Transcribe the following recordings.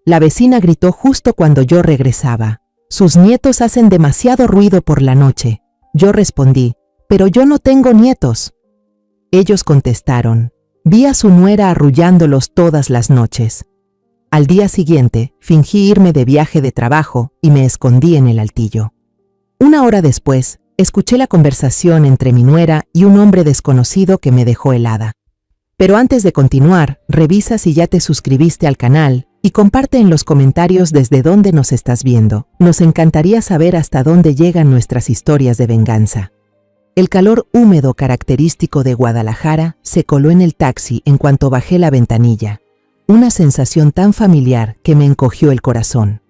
La vecina gritó justo cuando yo regresaba. Sus nietos hacen demasiado ruido por la noche. Yo respondí, pero yo no tengo nietos. Ellos contestaron, vi a su nuera arrullándolos todas las noches. Al día siguiente, fingí irme de viaje de trabajo y me escondí en el altillo. Una hora después, escuché la conversación entre mi nuera y un hombre desconocido que me dejó helada. Pero antes de continuar, revisa si ya te suscribiste al canal y comparte en los comentarios desde dónde nos estás viendo. Nos encantaría saber hasta dónde llegan nuestras historias de venganza. El calor húmedo característico de Guadalajara se coló en el taxi en cuanto bajé la ventanilla. Una sensación tan familiar que me encogió el corazón.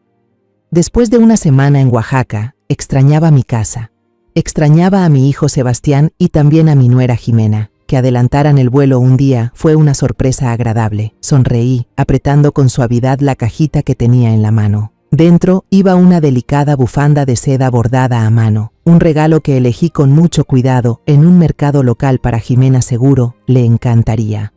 Después de una semana en Oaxaca, extrañaba mi casa. Extrañaba a mi hijo Sebastián y también a mi nuera Jimena. Que adelantaran el vuelo un día fue una sorpresa agradable. Sonreí, apretando con suavidad la cajita que tenía en la mano. Dentro iba una delicada bufanda de seda bordada a mano, un regalo que elegí con mucho cuidado en un mercado local para Jimena, seguro le encantaría.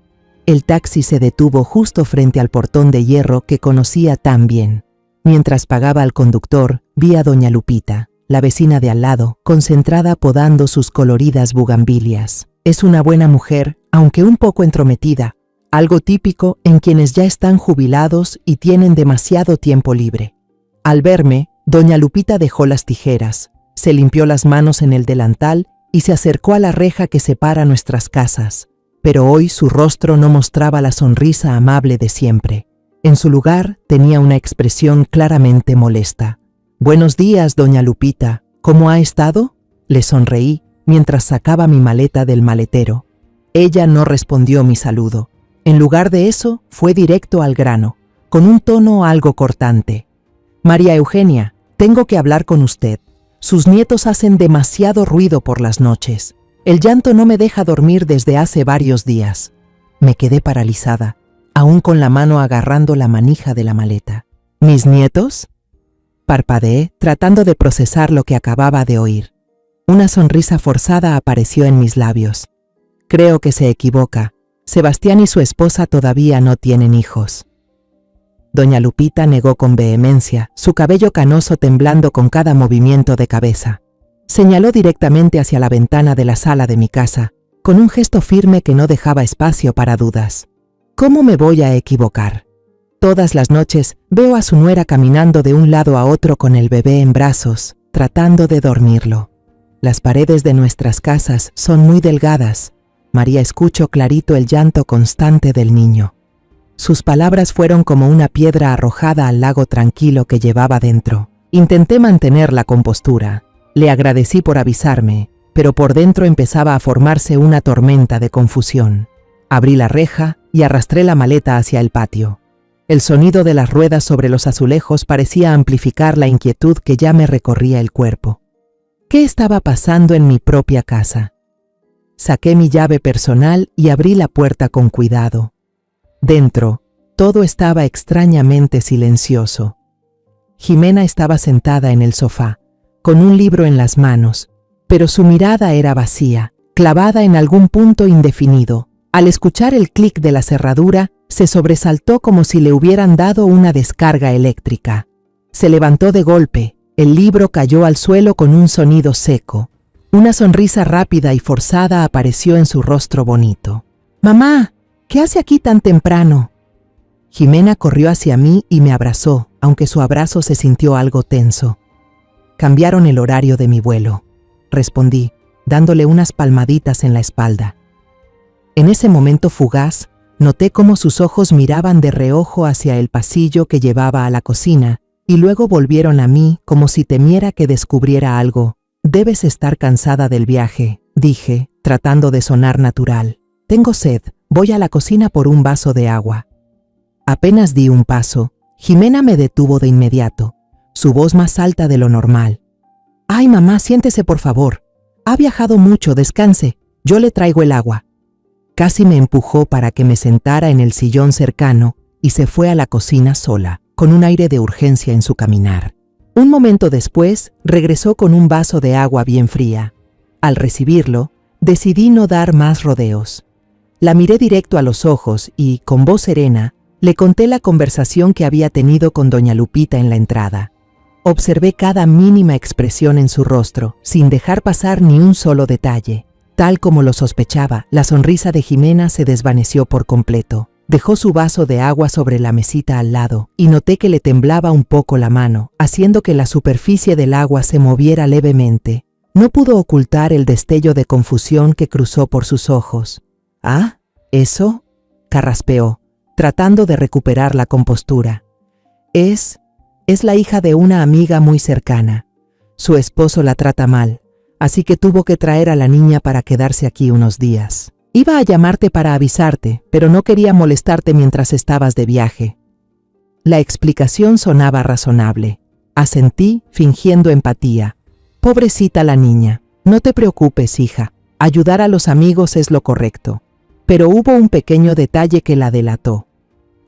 El taxi se detuvo justo frente al portón de hierro que conocía tan bien. Mientras pagaba al conductor, vi a doña Lupita, la vecina de al lado, concentrada podando sus coloridas bugambilias. Es una buena mujer, aunque un poco entrometida, algo típico en quienes ya están jubilados y tienen demasiado tiempo libre. Al verme, doña Lupita dejó las tijeras, se limpió las manos en el delantal y se acercó a la reja que separa nuestras casas. Pero hoy su rostro no mostraba la sonrisa amable de siempre. En su lugar tenía una expresión claramente molesta. «Buenos días, doña Lupita. ¿Cómo ha estado?», le sonreí mientras sacaba mi maleta del maletero. Ella no respondió mi saludo. En lugar de eso, fue directo al grano, con un tono algo cortante. «María Eugenia, tengo que hablar con usted. Sus nietos hacen demasiado ruido por las noches. El llanto no me deja dormir desde hace varios días». Me quedé paralizada, aún con la mano agarrando la manija de la maleta. «¿Mis nietos?», parpadeé, tratando de procesar lo que acababa de oír. Una sonrisa forzada apareció en mis labios. «Creo que se equivoca. Sebastián y su esposa todavía no tienen hijos». Doña Lupita negó con vehemencia, su cabello canoso temblando con cada movimiento de cabeza. Señaló directamente hacia la ventana de la sala de mi casa, con un gesto firme que no dejaba espacio para dudas. «¿Cómo me voy a equivocar? Todas las noches veo a su nuera caminando de un lado a otro con el bebé en brazos, tratando de dormirlo. Las paredes de nuestras casas son muy delgadas. María, escucho clarito el llanto constante del niño». Sus palabras fueron como una piedra arrojada al lago tranquilo que llevaba dentro. Intenté mantener la compostura. Le agradecí por avisarme, pero por dentro empezaba a formarse una tormenta de confusión. Abrí la reja y arrastré la maleta hacia el patio. El sonido de las ruedas sobre los azulejos parecía amplificar la inquietud que ya me recorría el cuerpo. ¿Qué estaba pasando en mi propia casa? Saqué mi llave personal y abrí la puerta con cuidado. Dentro, todo estaba extrañamente silencioso. Jimena estaba sentada en el sofá, con un libro en las manos, pero su mirada era vacía, clavada en algún punto indefinido. Al escuchar el clic de la cerradura, se sobresaltó como si le hubieran dado una descarga eléctrica. Se levantó de golpe, el libro cayó al suelo con un sonido seco. Una sonrisa rápida y forzada apareció en su rostro bonito. «Mamá, ¿qué hace aquí tan temprano?». Jimena corrió hacia mí y me abrazó, aunque su abrazo se sintió algo tenso. «Cambiaron el horario de mi vuelo», respondí, dándole unas palmaditas en la espalda. En ese momento fugaz, noté cómo sus ojos miraban de reojo hacia el pasillo que llevaba a la cocina y luego volvieron a mí como si temiera que descubriera algo. «Debes estar cansada del viaje», dije, tratando de sonar natural. «Tengo sed, voy a la cocina por un vaso de agua». Apenas di un paso, Jimena me detuvo de inmediato, su voz más alta de lo normal. «Ay, mamá, siéntese por favor. Ha viajado mucho, descanse, yo le traigo el agua». Casi me empujó para que me sentara en el sillón cercano y se fue a la cocina sola, con un aire de urgencia en su caminar. Un momento después, regresó con un vaso de agua bien fría. Al recibirlo, decidí no dar más rodeos. La miré directo a los ojos y, con voz serena, Le conté la conversación que había tenido con doña Lupita en la entrada. Observé cada mínima expresión en su rostro, sin dejar pasar ni un solo detalle. Tal como lo sospechaba, la sonrisa de Jimena se desvaneció por completo. Dejó su vaso de agua sobre la mesita al lado, y noté que le temblaba un poco la mano, haciendo que la superficie del agua se moviera levemente. No pudo ocultar el destello de confusión que cruzó por sus ojos. «¿Ah? ¿Eso?», carraspeó, tratando de recuperar la compostura. Es la hija de una amiga muy cercana. Su esposo la trata mal, así que tuvo que traer a la niña para quedarse aquí unos días. Iba a llamarte para avisarte, pero no quería molestarte mientras estabas de viaje». La explicación sonaba razonable. Asentí, fingiendo empatía. «Pobrecita la niña. No te preocupes, hija. Ayudar a los amigos es lo correcto». Pero hubo un pequeño detalle que la delató.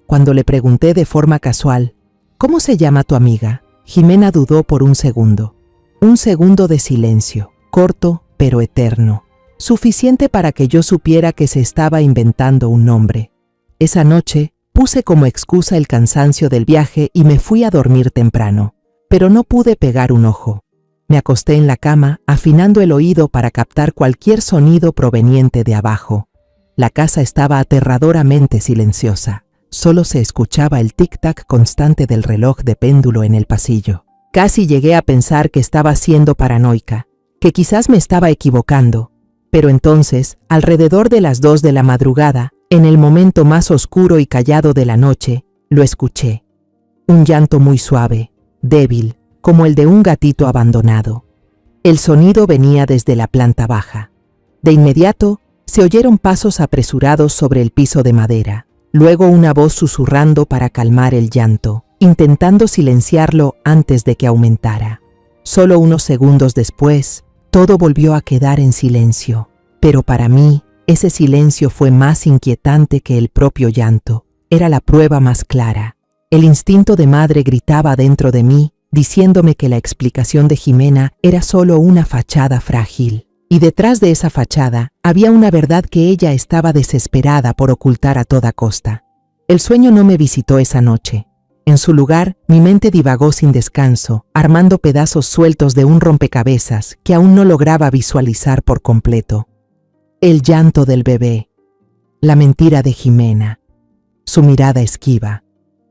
Cuando le pregunté de forma casual, «¿Cómo se llama tu amiga?», Jimena dudó por un segundo. Un segundo de silencio, corto pero eterno. Suficiente para que yo supiera que se estaba inventando un nombre. Esa noche, puse como excusa el cansancio del viaje y me fui a dormir temprano. Pero no pude pegar un ojo. Me acosté en la cama, afinando el oído para captar cualquier sonido proveniente de abajo. La casa estaba aterradoramente silenciosa. Solo se escuchaba el tic-tac constante del reloj de péndulo en el pasillo. Casi llegué a pensar que estaba siendo paranoica, que quizás me estaba equivocando. Pero entonces, alrededor de las 2 de la madrugada, en el momento más oscuro y callado de la noche, lo escuché. Un llanto muy suave, débil, como el de un gatito abandonado. El sonido venía desde la planta baja. De inmediato, se oyeron pasos apresurados sobre el piso de madera, luego una voz susurrando para calmar el llanto, intentando silenciarlo antes de que aumentara. Solo unos segundos después, todo volvió a quedar en silencio, pero para mí, ese silencio fue más inquietante que el propio llanto. Era la prueba más clara. El instinto de madre gritaba dentro de mí, diciéndome que la explicación de Jimena era solo una fachada frágil. Y detrás de esa fachada había una verdad que ella estaba desesperada por ocultar a toda costa. El sueño no me visitó esa noche. En su lugar, mi mente divagó sin descanso, armando pedazos sueltos de un rompecabezas que aún no lograba visualizar por completo. El llanto del bebé, la mentira de Jimena, su mirada esquiva.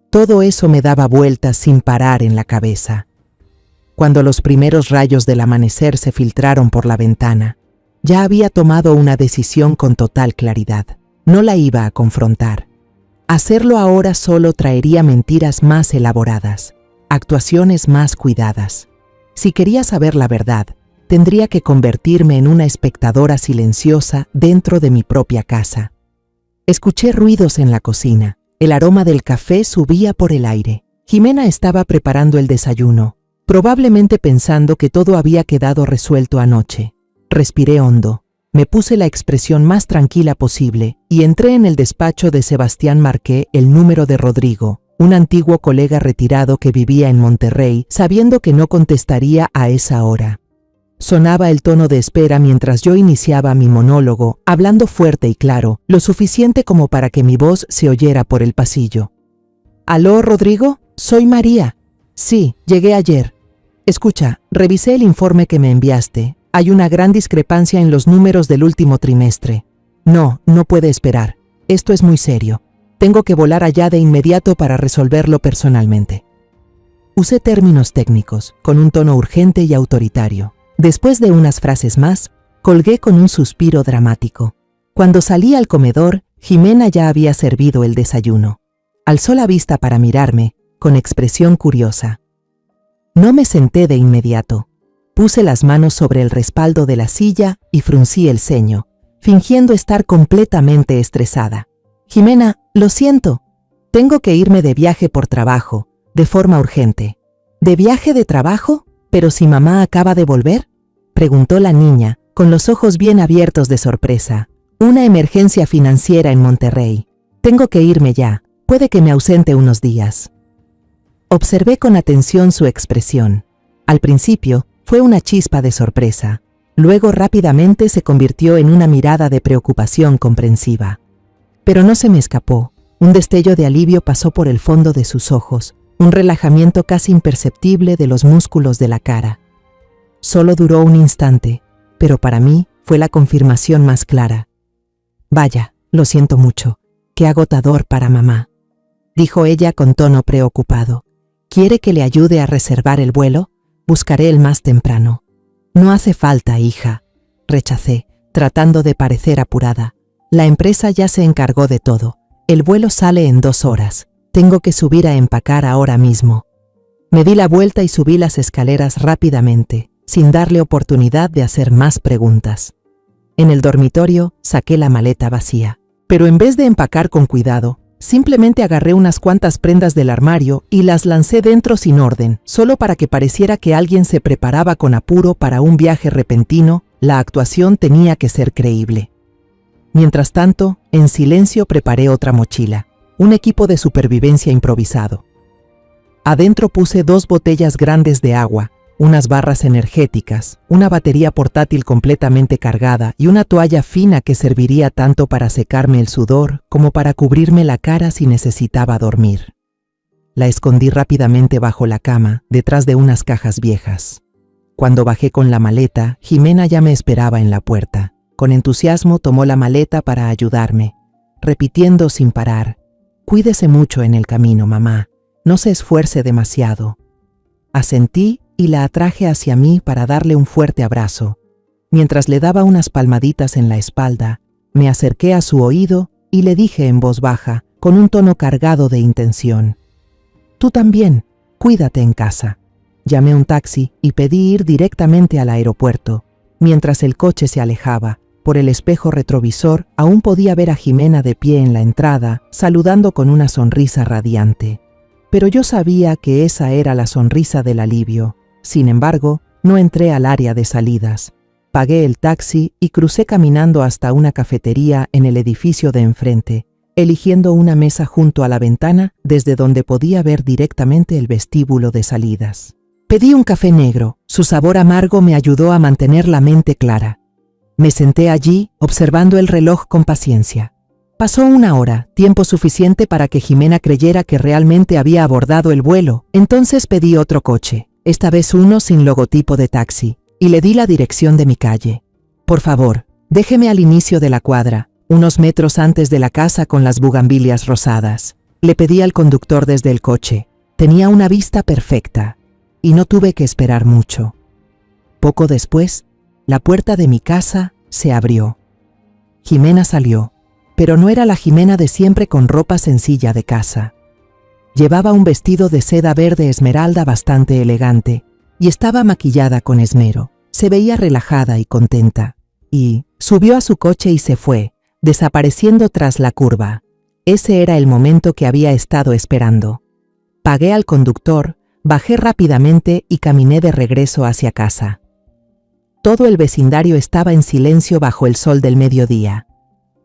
Todo eso me daba vueltas sin parar en la cabeza. Cuando los primeros rayos del amanecer se filtraron por la ventana, ya había tomado una decisión con total claridad. No la iba a confrontar. Hacerlo ahora solo traería mentiras más elaboradas, actuaciones más cuidadas. Si quería saber la verdad, tendría que convertirme en una espectadora silenciosa dentro de mi propia casa. Escuché ruidos en la cocina. El aroma del café subía por el aire. Jimena estaba preparando el desayuno, probablemente pensando que todo había quedado resuelto anoche. Respiré hondo, me puse la expresión más tranquila posible y entré en el despacho de Sebastián. Marqué el número de Rodrigo, un antiguo colega retirado que vivía en Monterrey, sabiendo que no contestaría a esa hora. Sonaba el tono de espera mientras yo iniciaba mi monólogo, hablando fuerte y claro, lo suficiente como para que mi voz se oyera por el pasillo. «¿Aló, Rodrigo? Soy María. Sí, llegué ayer. Escucha, revisé el informe que me enviaste. Hay una gran discrepancia en los números del último trimestre. No puede esperar. Esto es muy serio. Tengo que volar allá de inmediato para resolverlo personalmente». Usé términos técnicos, con un tono urgente y autoritario. Después de unas frases más, colgué con un suspiro dramático. Cuando salí al comedor, Jimena ya había servido el desayuno. Alzó la vista para mirarme, con expresión curiosa. No me senté de inmediato. Puse las manos sobre el respaldo de la silla y fruncí el ceño, fingiendo estar completamente estresada. «Jimena, lo siento. Tengo que irme de viaje por trabajo, de forma urgente». «¿De viaje de trabajo? ¿Pero si mamá acaba de volver?», preguntó la niña, con los ojos bien abiertos de sorpresa. «Una emergencia financiera en Monterrey. Tengo que irme ya. Puede que me ausente unos días». Observé con atención su expresión. Al principio, fue una chispa de sorpresa. Luego rápidamente se convirtió en una mirada de preocupación comprensiva. Pero no se me escapó. Un destello de alivio pasó por el fondo de sus ojos, un relajamiento casi imperceptible de los músculos de la cara. Solo duró un instante, pero para mí fue la confirmación más clara. Vaya, lo siento mucho, qué agotador para mamá, dijo ella con tono preocupado. ¿Quiere que le ayude a reservar el vuelo? Buscaré el más temprano. No hace falta, hija, rechacé, tratando de parecer apurada. La empresa ya se encargó de todo. El vuelo sale en 2 horas. Tengo que subir a empacar ahora mismo. Me di la vuelta y subí las escaleras rápidamente, sin darle oportunidad de hacer más preguntas. En el dormitorio saqué la maleta vacía, pero en vez de empacar con cuidado, simplemente agarré unas cuantas prendas del armario y las lancé dentro sin orden, solo para que pareciera que alguien se preparaba con apuro para un viaje repentino. La actuación tenía que ser creíble. Mientras tanto, en silencio preparé otra mochila, un equipo de supervivencia improvisado. Adentro puse 2 botellas grandes de agua, unas barras energéticas, una batería portátil completamente cargada y una toalla fina que serviría tanto para secarme el sudor como para cubrirme la cara si necesitaba dormir. La escondí rápidamente bajo la cama, detrás de unas cajas viejas. Cuando bajé con la maleta, Jimena ya me esperaba en la puerta. Con entusiasmo tomó la maleta para ayudarme, repitiendo sin parar: «Cuídese mucho en el camino, mamá. No se esfuerce demasiado». Asentí y la atraje hacia mí para darle un fuerte abrazo. Mientras le daba unas palmaditas en la espalda, me acerqué a su oído y le dije en voz baja, con un tono cargado de intención: «Tú también, cuídate en casa». Llamé un taxi y pedí ir directamente al aeropuerto. Mientras el coche se alejaba, por el espejo retrovisor aún podía ver a Jimena de pie en la entrada, saludando con una sonrisa radiante. Pero yo sabía que esa era la sonrisa del alivio. Sin embargo, no entré al área de salidas. Pagué el taxi y crucé caminando hasta una cafetería en el edificio de enfrente, eligiendo una mesa junto a la ventana desde donde podía ver directamente el vestíbulo de salidas. Pedí un café negro. Su sabor amargo me ayudó a mantener la mente clara. Me senté allí, observando el reloj con paciencia. Pasó 1 hora, tiempo suficiente para que Jimena creyera que realmente había abordado el vuelo. Entonces pedí otro coche, esta vez uno sin logotipo de taxi, y le di la dirección de mi calle. «Por favor, déjeme al inicio de la cuadra, unos metros antes de la casa con las bugambilias rosadas», le pedí al conductor desde el coche. Tenía una vista perfecta, y no tuve que esperar mucho. Poco después, la puerta de mi casa se abrió. Jimena salió, pero no era la Jimena de siempre con ropa sencilla de casa. Llevaba un vestido de seda verde esmeralda bastante elegante y estaba maquillada con esmero. Se veía relajada y contenta, y subió a su coche y se fue, desapareciendo tras la curva. Ese era el momento que había estado esperando. Pagué al conductor, bajé rápidamente y caminé de regreso hacia casa. Todo el vecindario estaba en silencio bajo el sol del mediodía.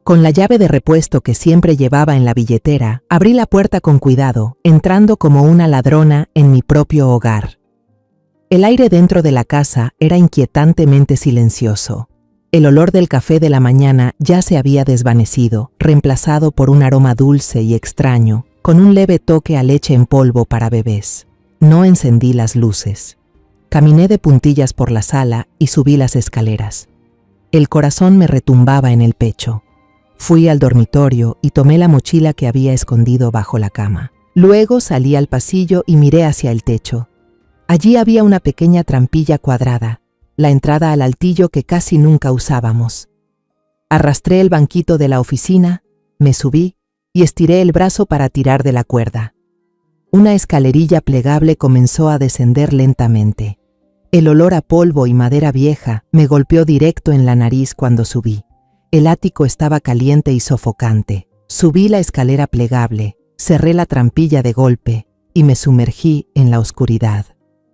Con la llave de repuesto que siempre llevaba en la billetera, abrí la puerta con cuidado, entrando como una ladrona en mi propio hogar. El aire dentro de la casa era inquietantemente silencioso. El olor del café de la mañana ya se había desvanecido, reemplazado por un aroma dulce y extraño, con un leve toque a leche en polvo para bebés. No encendí las luces. Caminé de puntillas por la sala y subí las escaleras. El corazón me retumbaba en el pecho. Fui al dormitorio y tomé la mochila que había escondido bajo la cama. Luego salí al pasillo y miré hacia el techo. Allí había una pequeña trampilla cuadrada, la entrada al altillo que casi nunca usábamos. Arrastré el banquito de la oficina, me subí y estiré el brazo para tirar de la cuerda. Una escalerilla plegable comenzó a descender lentamente. El olor a polvo y madera vieja me golpeó directo en la nariz cuando subí. El ático estaba caliente y sofocante. Subí la escalera plegable, cerré la trampilla de golpe y me sumergí en la oscuridad.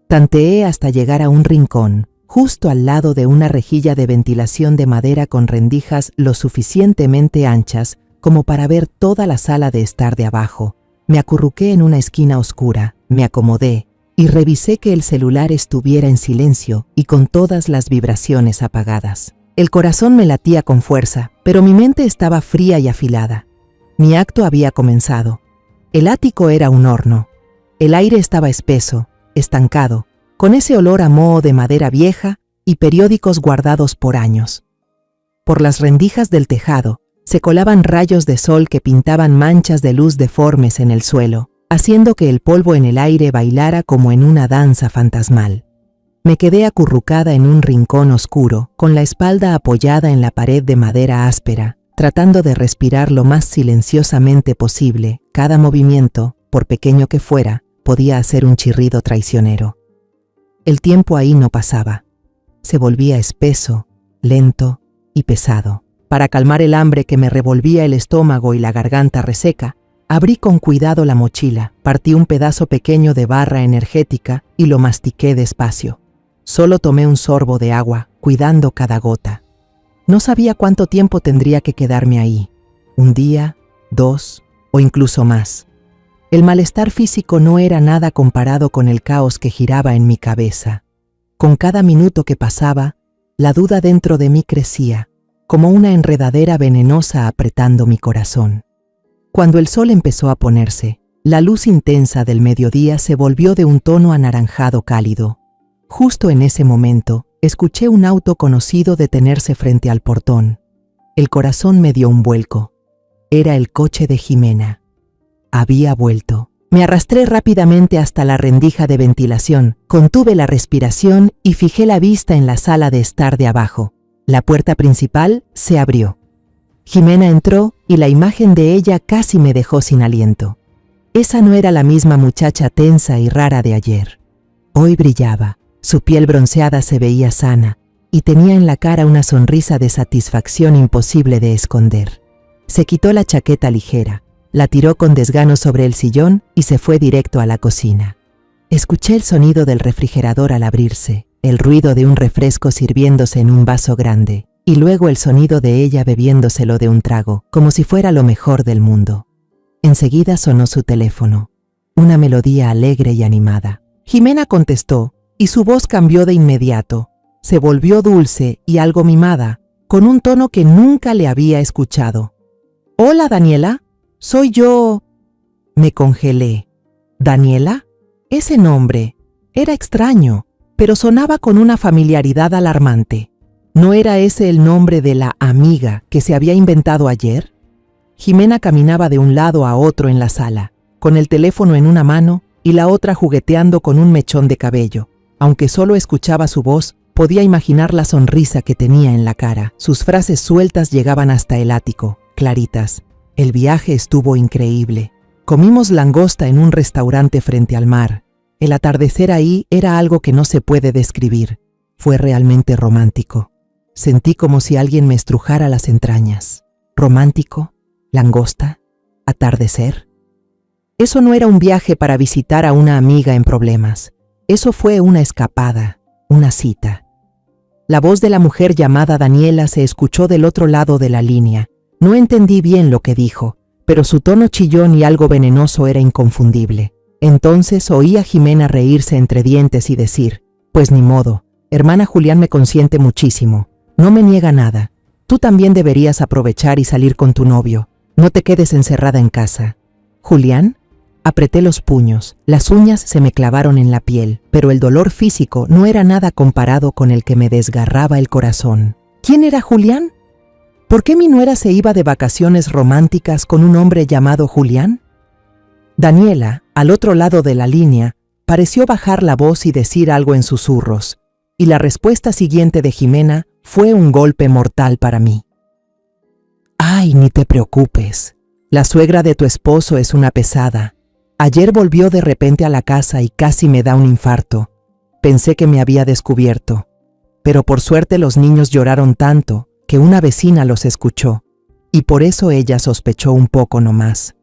Tanteé hasta llegar a un rincón, justo al lado de una rejilla de ventilación de madera con rendijas lo suficientemente anchas como para ver toda la sala de estar de abajo. Me acurruqué en una esquina oscura, me acomodé y revisé que el celular estuviera en silencio y con todas las vibraciones apagadas. El corazón me latía con fuerza, pero mi mente estaba fría y afilada. Mi acto había comenzado. El ático era un horno. El aire estaba espeso, estancado, con ese olor a moho de madera vieja y periódicos guardados por años. Por las rendijas del tejado se colaban rayos de sol que pintaban manchas de luz deformes en el suelo, haciendo que el polvo en el aire bailara como en una danza fantasmal. Me quedé acurrucada en un rincón oscuro, con la espalda apoyada en la pared de madera áspera, tratando de respirar lo más silenciosamente posible. Cada movimiento, por pequeño que fuera, podía hacer un chirrido traicionero. El tiempo ahí no pasaba. Se volvía espeso, lento y pesado. Para calmar el hambre que me revolvía el estómago y la garganta reseca, abrí con cuidado la mochila, partí un pedazo pequeño de barra energética y lo mastiqué despacio. Solo tomé un sorbo de agua, cuidando cada gota. No sabía cuánto tiempo tendría que quedarme ahí. 1 día, 2 o incluso más. El malestar físico no era nada comparado con el caos que giraba en mi cabeza. Con cada minuto que pasaba, la duda dentro de mí crecía, como una enredadera venenosa apretando mi corazón. Cuando el sol empezó a ponerse, la luz intensa del mediodía se volvió de un tono anaranjado cálido. Justo en ese momento, escuché un auto conocido detenerse frente al portón. El corazón me dio un vuelco. Era el coche de Jimena. Había vuelto. Me arrastré rápidamente hasta la rendija de ventilación, contuve la respiración y fijé la vista en la sala de estar de abajo. La puerta principal se abrió. Jimena entró y la imagen de ella casi me dejó sin aliento. Esa no era la misma muchacha tensa y rara de ayer. Hoy brillaba, su piel bronceada se veía sana y tenía en la cara una sonrisa de satisfacción imposible de esconder. Se quitó la chaqueta ligera, la tiró con desgano sobre el sillón y se fue directo a la cocina. Escuché el sonido del refrigerador al abrirse, el ruido de un refresco sirviéndose en un vaso grande, y luego el sonido de ella bebiéndoselo de un trago, como si fuera lo mejor del mundo. Enseguida sonó su teléfono, una melodía alegre y animada. Jimena contestó, y su voz cambió de inmediato. Se volvió dulce y algo mimada, con un tono que nunca le había escuchado. «Hola, Daniela, soy yo». Me congelé. ¿Daniela? Ese nombre era extraño, pero sonaba con una familiaridad alarmante. ¿No era ese el nombre de la amiga que se había inventado ayer? Jimena caminaba de un lado a otro en la sala, con el teléfono en una mano y la otra jugueteando con un mechón de cabello. Aunque solo escuchaba su voz, podía imaginar la sonrisa que tenía en la cara. Sus frases sueltas llegaban hasta el ático, claritas. El viaje estuvo increíble. Comimos langosta en un restaurante frente al mar. El atardecer ahí era algo que no se puede describir. Fue realmente romántico. Sentí como si alguien me estrujara las entrañas. ¿Romántico? ¿Langosta? ¿Atardecer? Eso no era un viaje para visitar a una amiga en problemas. Eso fue una escapada, una cita. La voz de la mujer llamada Daniela se escuchó del otro lado de la línea. No entendí bien lo que dijo, pero su tono chillón y algo venenoso era inconfundible. Entonces oí a Jimena reírse entre dientes y decir, «Pues ni modo, hermana Julián me consiente muchísimo. No me niega nada. Tú también deberías aprovechar y salir con tu novio. No te quedes encerrada en casa». «¿Julián?» Apreté los puños, las uñas se me clavaron en la piel, pero el dolor físico no era nada comparado con el que me desgarraba el corazón. ¿Quién era Julián? ¿Por qué mi nuera se iba de vacaciones románticas con un hombre llamado Julián? Daniela, al otro lado de la línea, pareció bajar la voz y decir algo en susurros, y la respuesta siguiente de Jimena fue un golpe mortal para mí. «Ay, ni te preocupes. La suegra de tu esposo es una pesada. Ayer volvió de repente a la casa y casi me da un infarto. Pensé que me había descubierto. Pero por suerte los niños lloraron tanto que una vecina los escuchó, y por eso ella sospechó un poco nomás.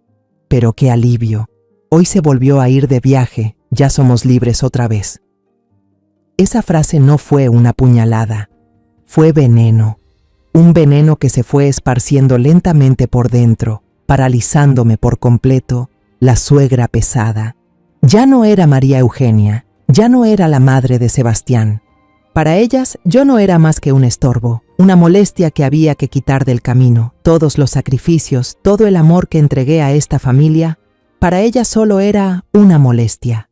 Pero qué alivio. Hoy se volvió a ir de viaje, ya somos libres otra vez». Esa frase no fue una puñalada, fue veneno. Un veneno que se fue esparciendo lentamente por dentro, paralizándome por completo. La suegra pesada. Ya no era María Eugenia, ya no era la madre de Sebastián. Para ellas yo no era más que un estorbo, Una molestia que había que quitar del camino. Todos los sacrificios, todo el amor que entregué a esta familia, para ella solo era una molestia.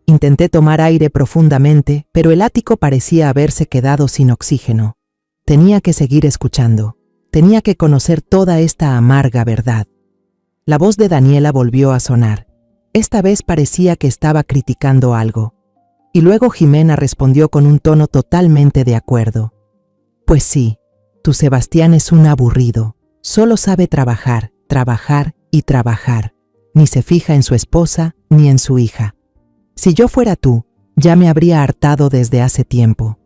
Intenté tomar aire profundamente, pero el ático parecía haberse quedado sin oxígeno. Tenía que seguir escuchando. Tenía que conocer toda esta amarga verdad. La voz de Daniela volvió a sonar. Esta vez parecía que estaba criticando algo. Y luego Jimena respondió con un tono totalmente de acuerdo. Pues sí, tu Sebastián es un aburrido. Solo sabe trabajar, trabajar y trabajar. Ni se fija en su esposa ni en su hija. Si yo fuera tú, ya me habría hartado desde hace tiempo.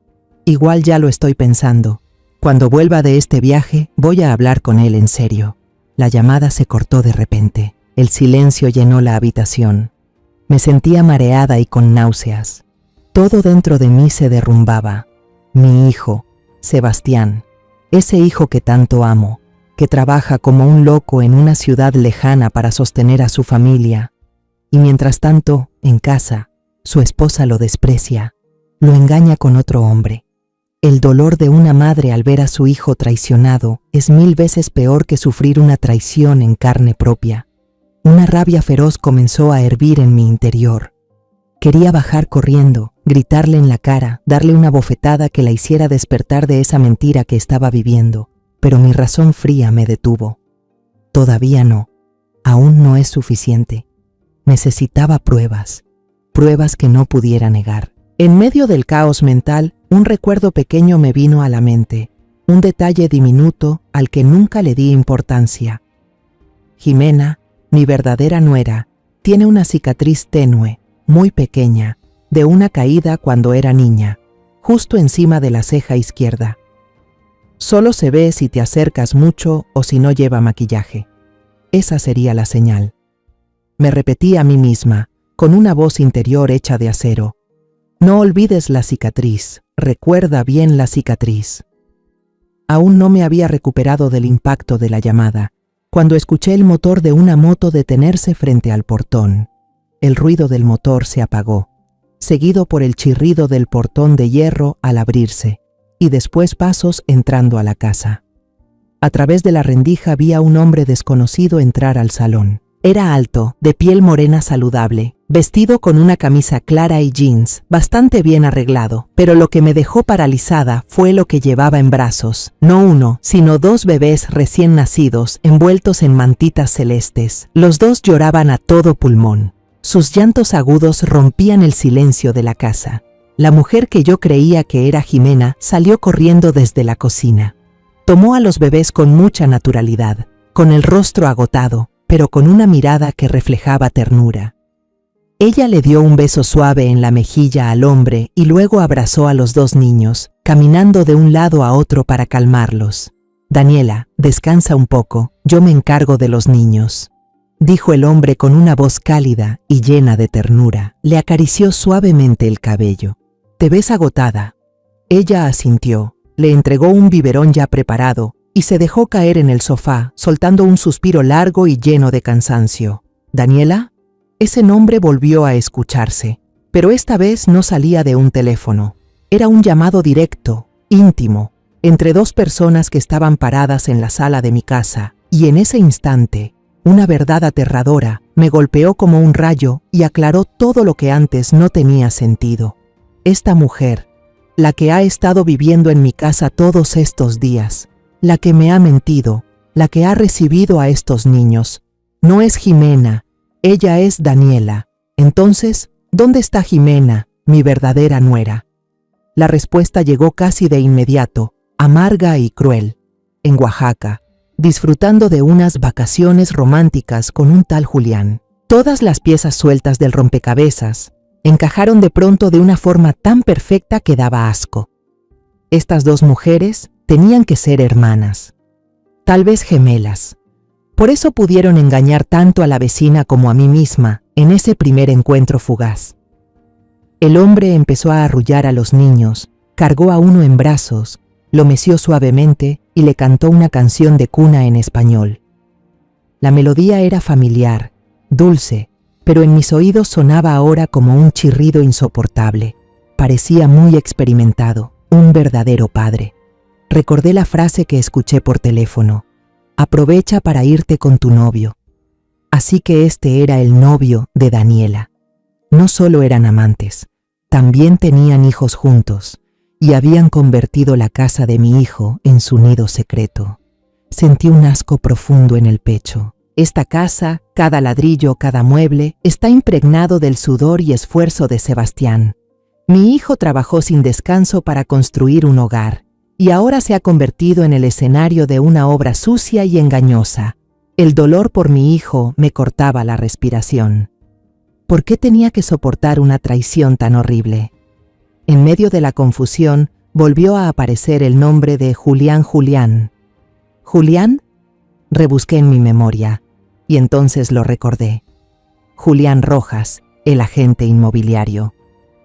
Igual ya lo estoy pensando. Cuando vuelva de este viaje, voy a hablar con él en serio. La llamada se cortó de repente. El silencio llenó la habitación. Me sentía mareada y con náuseas. Todo dentro de mí se derrumbaba. Mi hijo, Sebastián, ese hijo que tanto amo, que trabaja como un loco en una ciudad lejana para sostener a su familia. Y mientras tanto, en casa, su esposa lo desprecia, lo engaña con otro hombre. El dolor de una madre al ver a su hijo traicionado es 1000 veces peor que sufrir una traición en carne propia. Una rabia feroz comenzó a hervir en mi interior. Quería bajar corriendo, gritarle en la cara, darle una bofetada que la hiciera despertar de esa mentira que estaba viviendo, pero mi razón fría me detuvo. Todavía no, aún no es suficiente. Necesitaba pruebas, pruebas que no pudiera negar. En medio del caos mental, un recuerdo pequeño me vino a la mente, un detalle diminuto al que nunca le di importancia. Jimena, mi verdadera nuera, tiene una cicatriz tenue, muy pequeña, de una caída cuando era niña, justo encima de la ceja izquierda. Solo se ve si te acercas mucho o si no lleva maquillaje. Esa sería la señal. Me repetí a mí misma, con una voz interior hecha de acero. No olvides la cicatriz, recuerda bien la cicatriz. Aún no me había recuperado del impacto de la llamada, cuando escuché el motor de una moto detenerse frente al portón. El ruido del motor se apagó, seguido por el chirrido del portón de hierro al abrirse, y después pasos entrando a la casa. A través de la rendija vi a un hombre desconocido entrar al salón. Era alto, de piel morena saludable, vestido con una camisa clara y jeans, bastante bien arreglado, pero lo que me dejó paralizada fue lo que llevaba en brazos, no uno, sino 2 bebés recién nacidos, envueltos en mantitas celestes. Los 2 lloraban a todo pulmón. Sus llantos agudos rompían el silencio de la casa. La mujer que yo creía que era Jimena salió corriendo desde la cocina. Tomó a los bebés con mucha naturalidad, con el rostro agotado, pero con una mirada que reflejaba ternura. Ella le dio un beso suave en la mejilla al hombre y luego abrazó a los 2 niños, caminando de un lado a otro para calmarlos. «Daniela, descansa un poco, yo me encargo de los niños», dijo el hombre con una voz cálida y llena de ternura. Le acarició suavemente el cabello. «Te ves agotada». Ella asintió, le entregó un biberón ya preparado y se dejó caer en el sofá, soltando un suspiro largo y lleno de cansancio. «¿Daniela?» Ese nombre volvió a escucharse, pero esta vez no salía de un teléfono. Era un llamado directo, íntimo, entre 2 personas que estaban paradas en la sala de mi casa, y en ese instante, una verdad aterradora me golpeó como un rayo y aclaró todo lo que antes no tenía sentido. Esta mujer, la que ha estado viviendo en mi casa todos estos días, la que me ha mentido, la que ha recibido a estos niños, no es Jimena, ella es Daniela. Entonces, ¿dónde está Jimena, mi verdadera nuera? La respuesta llegó casi de inmediato, amarga y cruel. En Oaxaca, disfrutando de unas vacaciones románticas con un tal Julián. Todas las piezas sueltas del rompecabezas encajaron de pronto de una forma tan perfecta que daba asco. Estas 2 mujeres tenían que ser hermanas, tal vez gemelas. Por eso pudieron engañar tanto a la vecina como a mí misma en ese primer encuentro fugaz. El hombre empezó a arrullar a los niños, cargó a uno en brazos, lo meció suavemente y le cantó una canción de cuna en español. La melodía era familiar, dulce, pero en mis oídos sonaba ahora como un chirrido insoportable. Parecía muy experimentado, un verdadero padre. Recordé la frase que escuché por teléfono: aprovecha para irte con tu novio. Así que este era el novio de Daniela. No solo eran amantes, también tenían hijos juntos y habían convertido la casa de mi hijo en su nido secreto. Sentí un asco profundo en el pecho. Esta casa, cada ladrillo, cada mueble, está impregnado del sudor y esfuerzo de Sebastián. Mi hijo trabajó sin descanso para construir un hogar, y ahora se ha convertido en el escenario de una obra sucia y engañosa. El dolor por mi hijo me cortaba la respiración. ¿Por qué tenía que soportar una traición tan horrible? En medio de la confusión, volvió a aparecer el nombre de Julián Julián. ¿Julián? Rebusqué en mi memoria, y entonces lo recordé. Julián Rojas, el agente inmobiliario.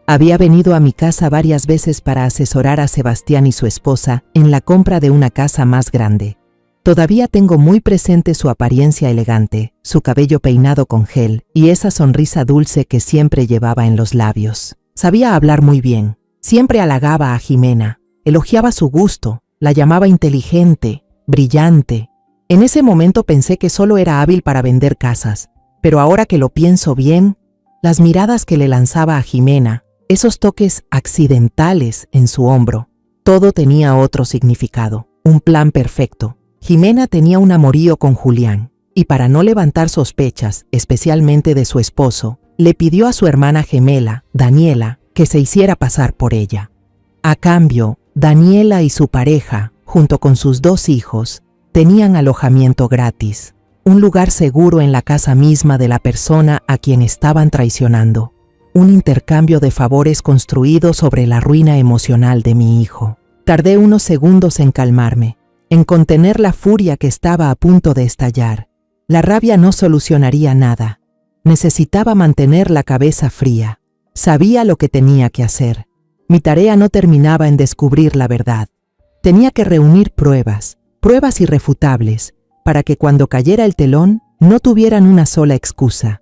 Había venido a mi casa varias veces para asesorar a Sebastián y su esposa en la compra de una casa más grande. Todavía tengo muy presente su apariencia elegante, su cabello peinado con gel y esa sonrisa dulce que siempre llevaba en los labios. Sabía hablar muy bien, siempre halagaba a Jimena, elogiaba su gusto, la llamaba inteligente, brillante. En ese momento pensé que solo era hábil para vender casas, pero ahora que lo pienso bien, las miradas que le lanzaba a Jimena, esos toques accidentales en su hombro, todo tenía otro significado, un plan perfecto. Jimena tenía un amorío con Julián, y para no levantar sospechas, especialmente de su esposo, le pidió a su hermana gemela, Daniela, que se hiciera pasar por ella. A cambio, Daniela y su pareja, junto con sus 2 hijos, tenían alojamiento gratis, un lugar seguro en la casa misma de la persona a quien estaban traicionando. Un intercambio de favores construido sobre la ruina emocional de mi hijo. Tardé unos segundos en calmarme, en contener la furia que estaba a punto de estallar. La rabia no solucionaría nada. Necesitaba mantener la cabeza fría. Sabía lo que tenía que hacer. Mi tarea no terminaba en descubrir la verdad. Tenía que reunir pruebas irrefutables, para que cuando cayera el telón no tuvieran una sola excusa.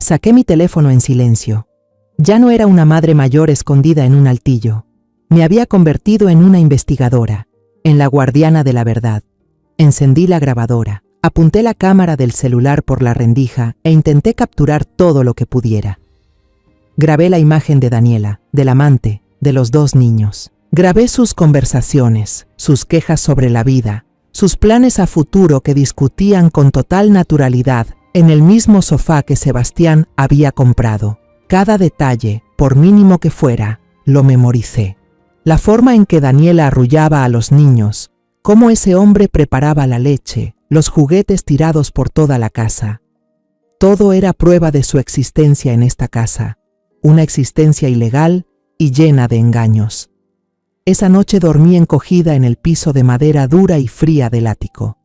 Saqué mi teléfono en silencio. Ya no era una madre mayor escondida en un altillo. Me había convertido en una investigadora, en la guardiana de la verdad. Encendí la grabadora, apunté la cámara del celular por la rendija e intenté capturar todo lo que pudiera. Grabé la imagen de Daniela, del amante, de los 2 niños. Grabé sus conversaciones, sus quejas sobre la vida, sus planes a futuro que discutían con total naturalidad en el mismo sofá que Sebastián había comprado. Cada detalle, por mínimo que fuera, lo memoricé. La forma en que Daniela arrullaba a los niños, cómo ese hombre preparaba la leche, los juguetes tirados por toda la casa. Todo era prueba de su existencia en esta casa, una existencia ilegal y llena de engaños. Esa noche dormí encogida en el piso de madera dura y fría del ático.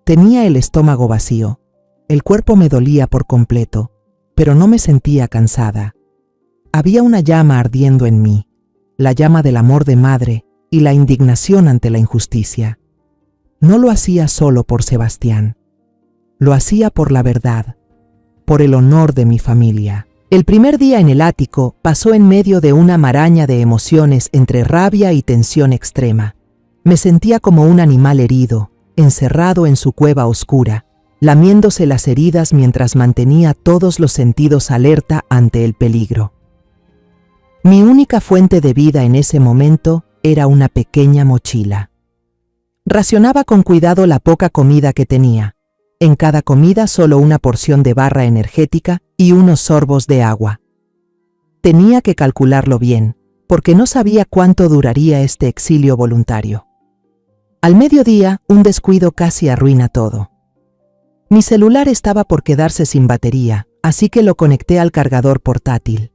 Tenía el estómago vacío, el cuerpo me dolía por completo, pero no me sentía cansada. Había una llama ardiendo en mí, la llama del amor de madre y la indignación ante la injusticia. No lo hacía solo por Sebastián, lo hacía por la verdad, por el honor de mi familia. El primer día en el ático pasó en medio de una maraña de emociones entre rabia y tensión extrema. Me sentía como un animal herido, encerrado en su cueva oscura, lamiéndose las heridas mientras mantenía todos los sentidos alerta ante el peligro. Mi única fuente de vida en ese momento era una pequeña mochila. Racionaba con cuidado la poca comida que tenía. En cada comida solo una porción de barra energética y unos sorbos de agua. Tenía que calcularlo bien, porque no sabía cuánto duraría este exilio voluntario. Al mediodía, un descuido casi arruina todo. Mi celular estaba por quedarse sin batería, así que lo conecté al cargador portátil.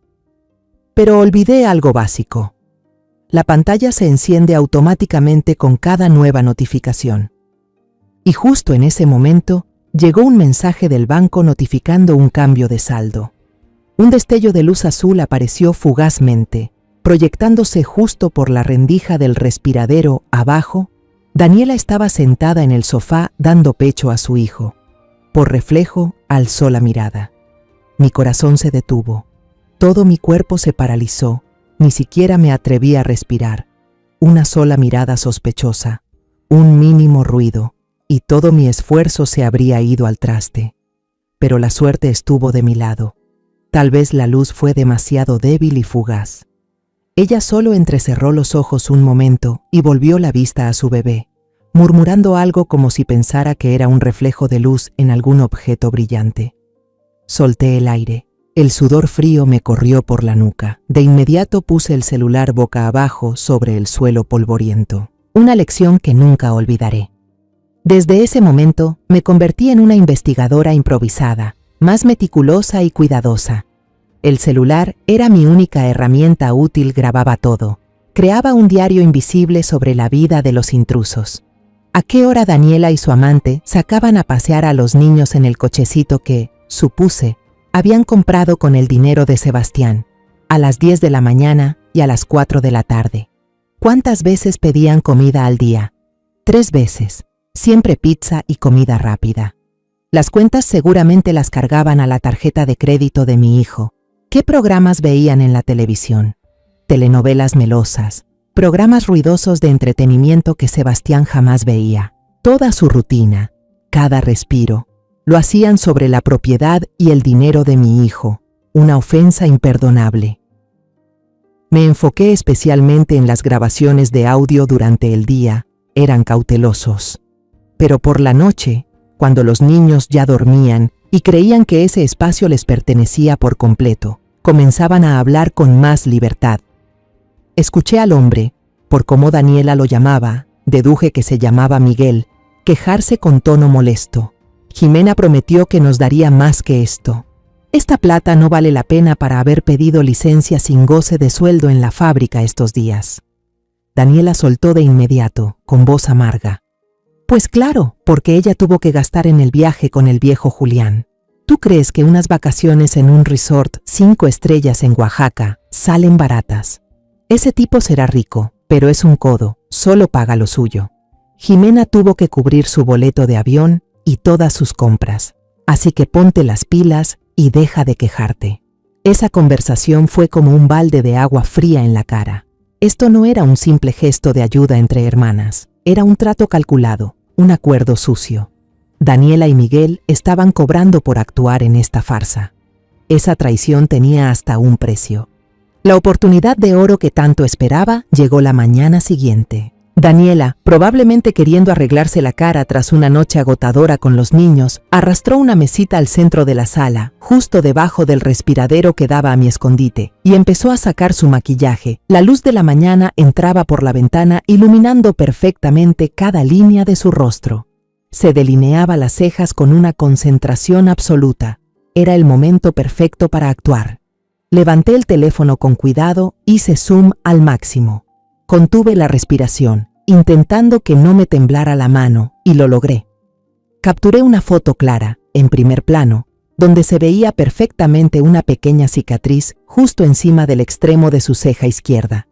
Pero olvidé algo básico. La pantalla se enciende automáticamente con cada nueva notificación. Y justo en ese momento, llegó un mensaje del banco notificando un cambio de saldo. Un destello de luz azul apareció fugazmente, proyectándose justo por la rendija del respiradero abajo. Daniela estaba sentada en el sofá dando pecho a su hijo. Por reflejo, alzó la mirada. Mi corazón se detuvo. Todo mi cuerpo se paralizó. Ni siquiera me atreví a respirar. una sola mirada sospechosa, un mínimo ruido, y todo mi esfuerzo se habría ido al traste. Pero la suerte estuvo de mi lado. Tal vez la luz fue demasiado débil y fugaz. Ella solo entrecerró los ojos un momento y volvió la vista a su bebé, murmurando algo como si pensara que era un reflejo de luz en algún objeto brillante. Solté el aire. El sudor frío me corrió por la nuca. De inmediato puse el celular boca abajo sobre el suelo polvoriento. Una lección que nunca olvidaré. Desde ese momento me convertí en una investigadora improvisada, más meticulosa y cuidadosa. El celular era mi única herramienta útil, grababa todo. Creaba un diario invisible sobre la vida de los intrusos. ¿A qué hora Daniela y su amante sacaban a pasear a los niños en el cochecito que, supuse, habían comprado con el dinero de Sebastián, a las 10 de la mañana y a las 4 de la tarde? ¿Cuántas veces pedían comida al día? 3 veces, siempre pizza y comida rápida. Las cuentas seguramente las cargaban a la tarjeta de crédito de mi hijo. ¿Qué programas veían en la televisión? Telenovelas melosas, programas ruidosos de entretenimiento que Sebastián jamás veía. Toda su rutina, cada respiro, lo hacían sobre la propiedad y el dinero de mi hijo, una ofensa imperdonable. Me enfoqué especialmente en las grabaciones de audio durante el día, eran cautelosos. Pero por la noche, cuando los niños ya dormían y creían que ese espacio les pertenecía por completo, comenzaban a hablar con más libertad. Escuché al hombre, por cómo Daniela lo llamaba, deduje que se llamaba Miguel, quejarse con tono molesto. Jimena prometió que nos daría más que esto. Esta plata no vale la pena para haber pedido licencia sin goce de sueldo en la fábrica estos días. Daniela soltó de inmediato, con voz amarga. Pues claro, porque ella tuvo que gastar en el viaje con el viejo Julián. ¿Tú crees que unas vacaciones en un resort 5 estrellas en Oaxaca salen baratas? Ese tipo será rico, pero es un codo, solo paga lo suyo. Jimena tuvo que cubrir su boleto de avión y todas sus compras. Así que ponte las pilas y deja de quejarte. Esa conversación fue como un balde de agua fría en la cara. Esto no era un simple gesto de ayuda entre hermanas, era un trato calculado, un acuerdo sucio. Daniela y Miguel estaban cobrando por actuar en esta farsa. Esa traición tenía hasta un precio. La oportunidad de oro que tanto esperaba llegó la mañana siguiente. Daniela, probablemente queriendo arreglarse la cara tras una noche agotadora con los niños, arrastró una mesita al centro de la sala, justo debajo del respiradero que daba a mi escondite, y empezó a sacar su maquillaje. La luz de la mañana entraba por la ventana iluminando perfectamente cada línea de su rostro. Se delineaba las cejas con una concentración absoluta. Era el momento perfecto para actuar. Levanté el teléfono con cuidado, hice zoom al máximo. Contuve la respiración, intentando que no me temblara la mano, y lo logré. Capturé una foto clara, en primer plano, donde se veía perfectamente una pequeña cicatriz justo encima del extremo de su ceja izquierda.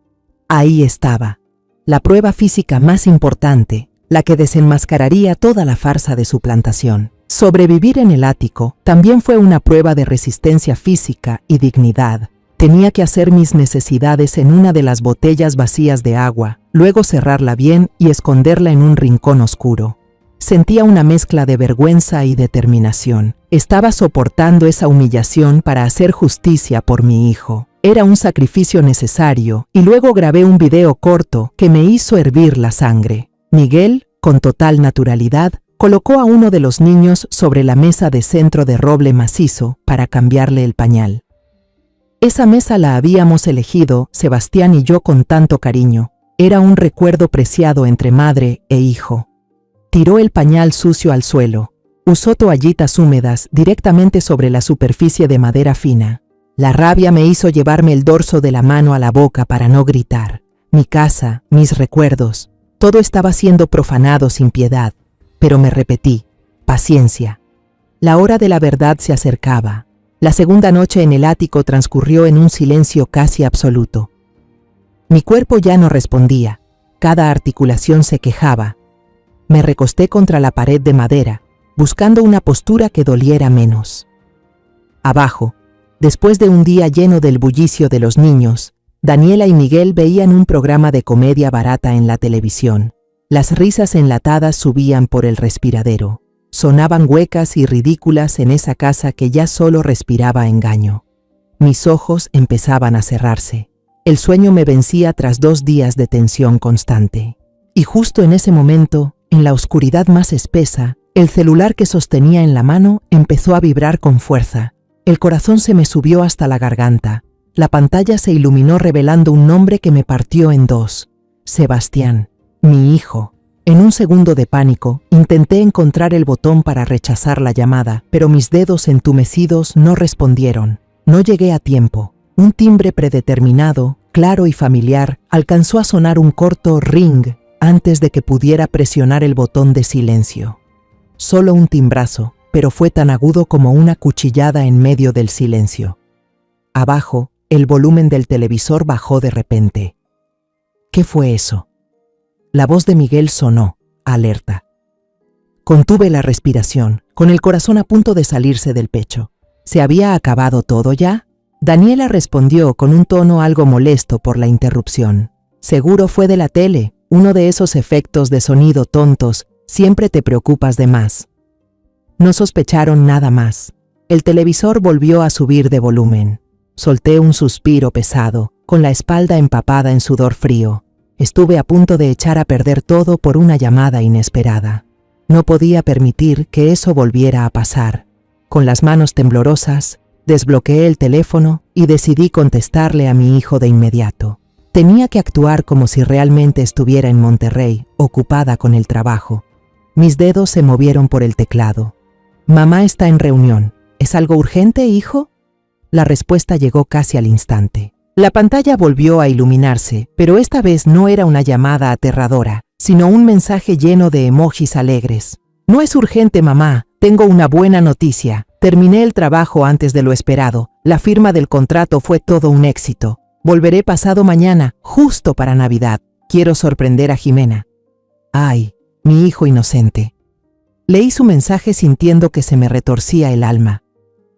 Ahí estaba, la prueba física más importante, la que desenmascararía toda la farsa de su plantación. Sobrevivir en el ático también fue una prueba de resistencia física y dignidad. Tenía que hacer mis necesidades en una de las botellas vacías de agua, luego cerrarla bien y esconderla en un rincón oscuro. Sentía una mezcla de vergüenza y determinación. Estaba soportando esa humillación para hacer justicia por mi hijo. Era un sacrificio necesario, y luego grabé un video corto que me hizo hervir la sangre. Miguel, con total naturalidad, colocó a uno de los niños sobre la mesa de centro de roble macizo para cambiarle el pañal. Esa mesa la habíamos elegido, Sebastián y yo, con tanto cariño. Era un recuerdo preciado entre madre e hijo. Tiró el pañal sucio al suelo. Usó toallitas húmedas directamente sobre la superficie de madera fina. La rabia me hizo llevarme el dorso de la mano a la boca para no gritar. Mi casa, mis recuerdos, todo estaba siendo profanado sin piedad. Pero me repetí, paciencia. La hora de la verdad se acercaba. La segunda noche en el ático transcurrió en un silencio casi absoluto. Mi cuerpo ya no respondía, cada articulación se quejaba. Me recosté contra la pared de madera, buscando una postura que doliera menos. Abajo, después de un día lleno del bullicio de los niños, Daniela y Miguel veían un programa de comedia barata en la televisión. Las risas enlatadas subían por el respiradero. Sonaban huecas y ridículas en esa casa que ya solo respiraba engaño. Mis ojos empezaban a cerrarse. El sueño me vencía tras 2 días de tensión constante. Y justo en ese momento, en la oscuridad más espesa, el celular que sostenía en la mano empezó a vibrar con fuerza. El corazón se me subió hasta la garganta. La pantalla se iluminó revelando un nombre que me partió en 2. Sebastián, mi hijo. En un segundo de pánico, intenté encontrar el botón para rechazar la llamada, pero mis dedos entumecidos no respondieron. No llegué a tiempo. Un timbre predeterminado, claro y familiar, alcanzó a sonar un corto ring antes de que pudiera presionar el botón de silencio. Solo un timbrazo, pero fue tan agudo como una cuchillada en medio del silencio. Abajo, el volumen del televisor bajó de repente. ¿Qué fue eso? La voz de Miguel sonó, alerta. Contuve la respiración, con el corazón a punto de salirse del pecho. ¿Se había acabado todo ya? Daniela respondió con un tono algo molesto por la interrupción. Seguro fue de la tele, uno de esos efectos de sonido tontos, siempre te preocupas de más. No sospecharon nada más. El televisor volvió a subir de volumen. Solté un suspiro pesado, con la espalda empapada en sudor frío. Estuve a punto de echar a perder todo por una llamada inesperada. No podía permitir que eso volviera a pasar. Con las manos temblorosas, desbloqueé el teléfono y decidí contestarle a mi hijo de inmediato. Tenía que actuar como si realmente estuviera en Monterrey, ocupada con el trabajo. Mis dedos se movieron por el teclado. Mamá está en reunión. ¿Es algo urgente, hijo? La respuesta llegó casi al instante. La pantalla volvió a iluminarse, pero esta vez no era una llamada aterradora, sino un mensaje lleno de emojis alegres. No es urgente, mamá. Tengo una buena noticia. Terminé el trabajo antes de lo esperado. La firma del contrato fue todo un éxito. Volveré pasado mañana, justo para Navidad. Quiero sorprender a Jimena. Ay, mi hijo inocente. Leí su mensaje sintiendo que se me retorcía el alma.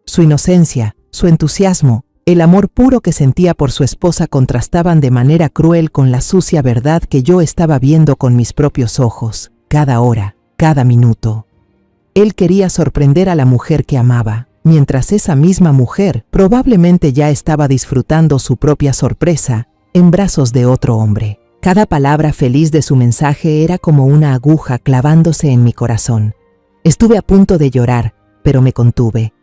Su inocencia, su entusiasmo, el amor puro que sentía por su esposa contrastaban de manera cruel con la sucia verdad que yo estaba viendo con mis propios ojos, cada hora, cada minuto. Él quería sorprender a la mujer que amaba, mientras esa misma mujer probablemente ya estaba disfrutando su propia sorpresa en brazos de otro hombre. Cada palabra feliz de su mensaje era como una aguja clavándose en mi corazón. Estuve a punto de llorar, pero me contuve.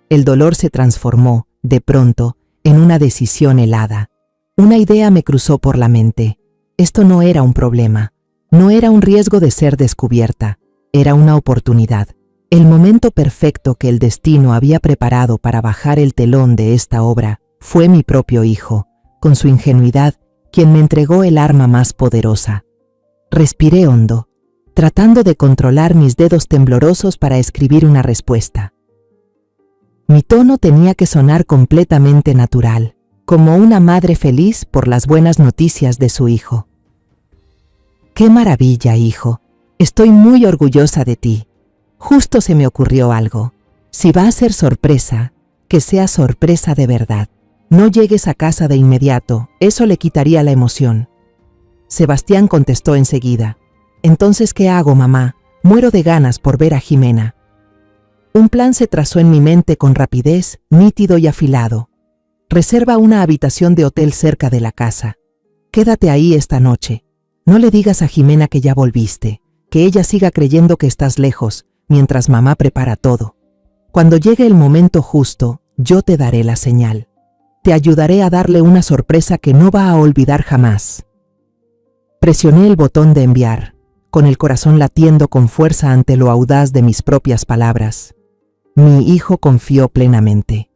El dolor se transformó, de pronto, en una decisión helada. Una idea me cruzó por la mente. Esto no era un problema, no era un riesgo de ser descubierta, era una oportunidad. El momento perfecto que el destino había preparado para bajar el telón de esta obra fue mi propio hijo, con su ingenuidad, quien me entregó el arma más poderosa. Respiré hondo, tratando de controlar mis dedos temblorosos para escribir una respuesta. Mi tono tenía que sonar completamente natural, como una madre feliz por las buenas noticias de su hijo. ¡Qué maravilla, hijo! Estoy muy orgullosa de ti. Justo se me ocurrió algo. Si va a ser sorpresa, que sea sorpresa de verdad. No llegues a casa de inmediato, eso le quitaría la emoción. Sebastián contestó enseguida. Entonces, ¿qué hago, mamá? Muero de ganas por ver a Jimena. Un plan se trazó en mi mente con rapidez, nítido y afilado. Reserva una habitación de hotel cerca de la casa. Quédate ahí esta noche. No le digas a Jimena que ya volviste, que ella siga creyendo que estás lejos, mientras mamá prepara todo. Cuando llegue el momento justo, yo te daré la señal. Te ayudaré a darle una sorpresa que no va a olvidar jamás. Presioné el botón de enviar, con el corazón latiendo con fuerza ante lo audaz de mis propias palabras. Mi hijo confió plenamente.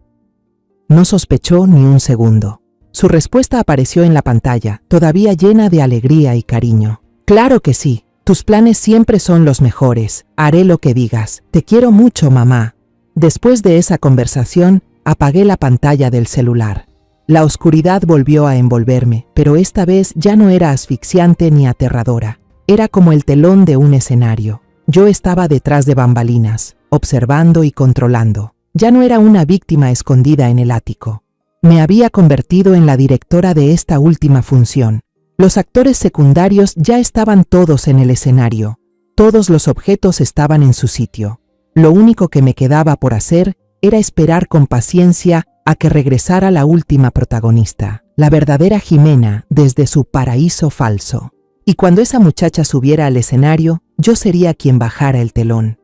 No sospechó ni un segundo. Su respuesta apareció en la pantalla, todavía llena de alegría y cariño. Claro que sí. Tus planes siempre son los mejores. Haré lo que digas. Te quiero mucho, mamá. Después de esa conversación, apagué la pantalla del celular. La oscuridad volvió a envolverme, pero esta vez ya no era asfixiante ni aterradora. Era como el telón de un escenario. Yo estaba detrás de bambalinas, observando y controlando. Ya no era una víctima escondida en el ático. Me había convertido en la directora de esta última función. Los actores secundarios ya estaban todos en el escenario. Todos los objetos estaban en su sitio. Lo único que me quedaba por hacer era esperar con paciencia a que regresara la última protagonista, la verdadera Jimena desde su paraíso falso. Y cuando esa muchacha subiera al escenario, yo sería quien bajara el telón.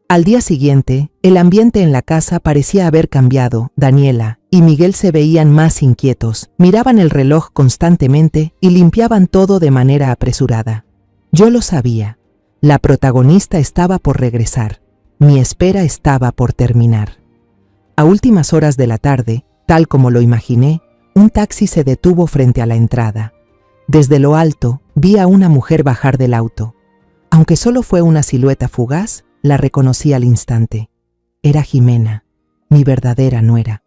Al día siguiente, el ambiente en la casa parecía haber cambiado. Daniela y Miguel se veían más inquietos, miraban el reloj constantemente y limpiaban todo de manera apresurada. Yo lo sabía. La protagonista estaba por regresar. Mi espera estaba por terminar. A últimas horas de la tarde, tal como lo imaginé, un taxi se detuvo frente a la entrada. Desde lo alto, vi a una mujer bajar del auto. Aunque solo fue una silueta fugaz, la reconocí al instante. Era Jimena, mi verdadera nuera.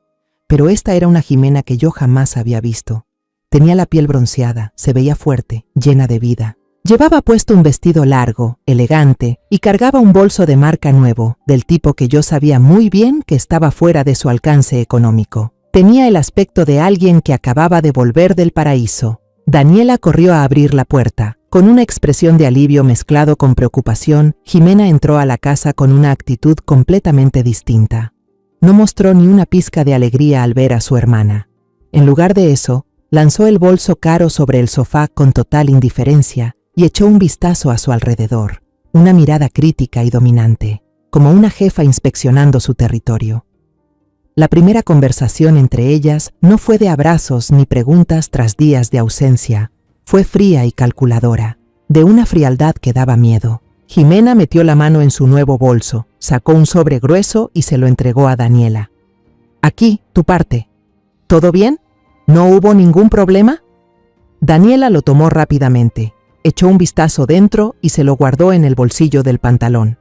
Pero esta era una Jimena que yo jamás había visto. Tenía la piel bronceada, se veía fuerte, llena de vida. Llevaba puesto un vestido largo, elegante, y cargaba un bolso de marca nuevo, del tipo que yo sabía muy bien que estaba fuera de su alcance económico. Tenía el aspecto de alguien que acababa de volver del paraíso. Daniela corrió a abrir la puerta. Con una expresión de alivio mezclado con preocupación, Jimena entró a la casa con una actitud completamente distinta. No mostró ni una pizca de alegría al ver a su hermana. En lugar de eso, lanzó el bolso caro sobre el sofá con total indiferencia y echó un vistazo a su alrededor, una mirada crítica y dominante, como una jefa inspeccionando su territorio. La primera conversación entre ellas no fue de abrazos ni preguntas tras días de ausencia. Fue fría y calculadora, de una frialdad que daba miedo. Jimena metió la mano en su nuevo bolso, sacó un sobre grueso y se lo entregó a Daniela. «Aquí, tu parte. ¿Todo bien? ¿No hubo ningún problema?» Daniela lo tomó rápidamente, echó un vistazo dentro y se lo guardó en el bolsillo del pantalón.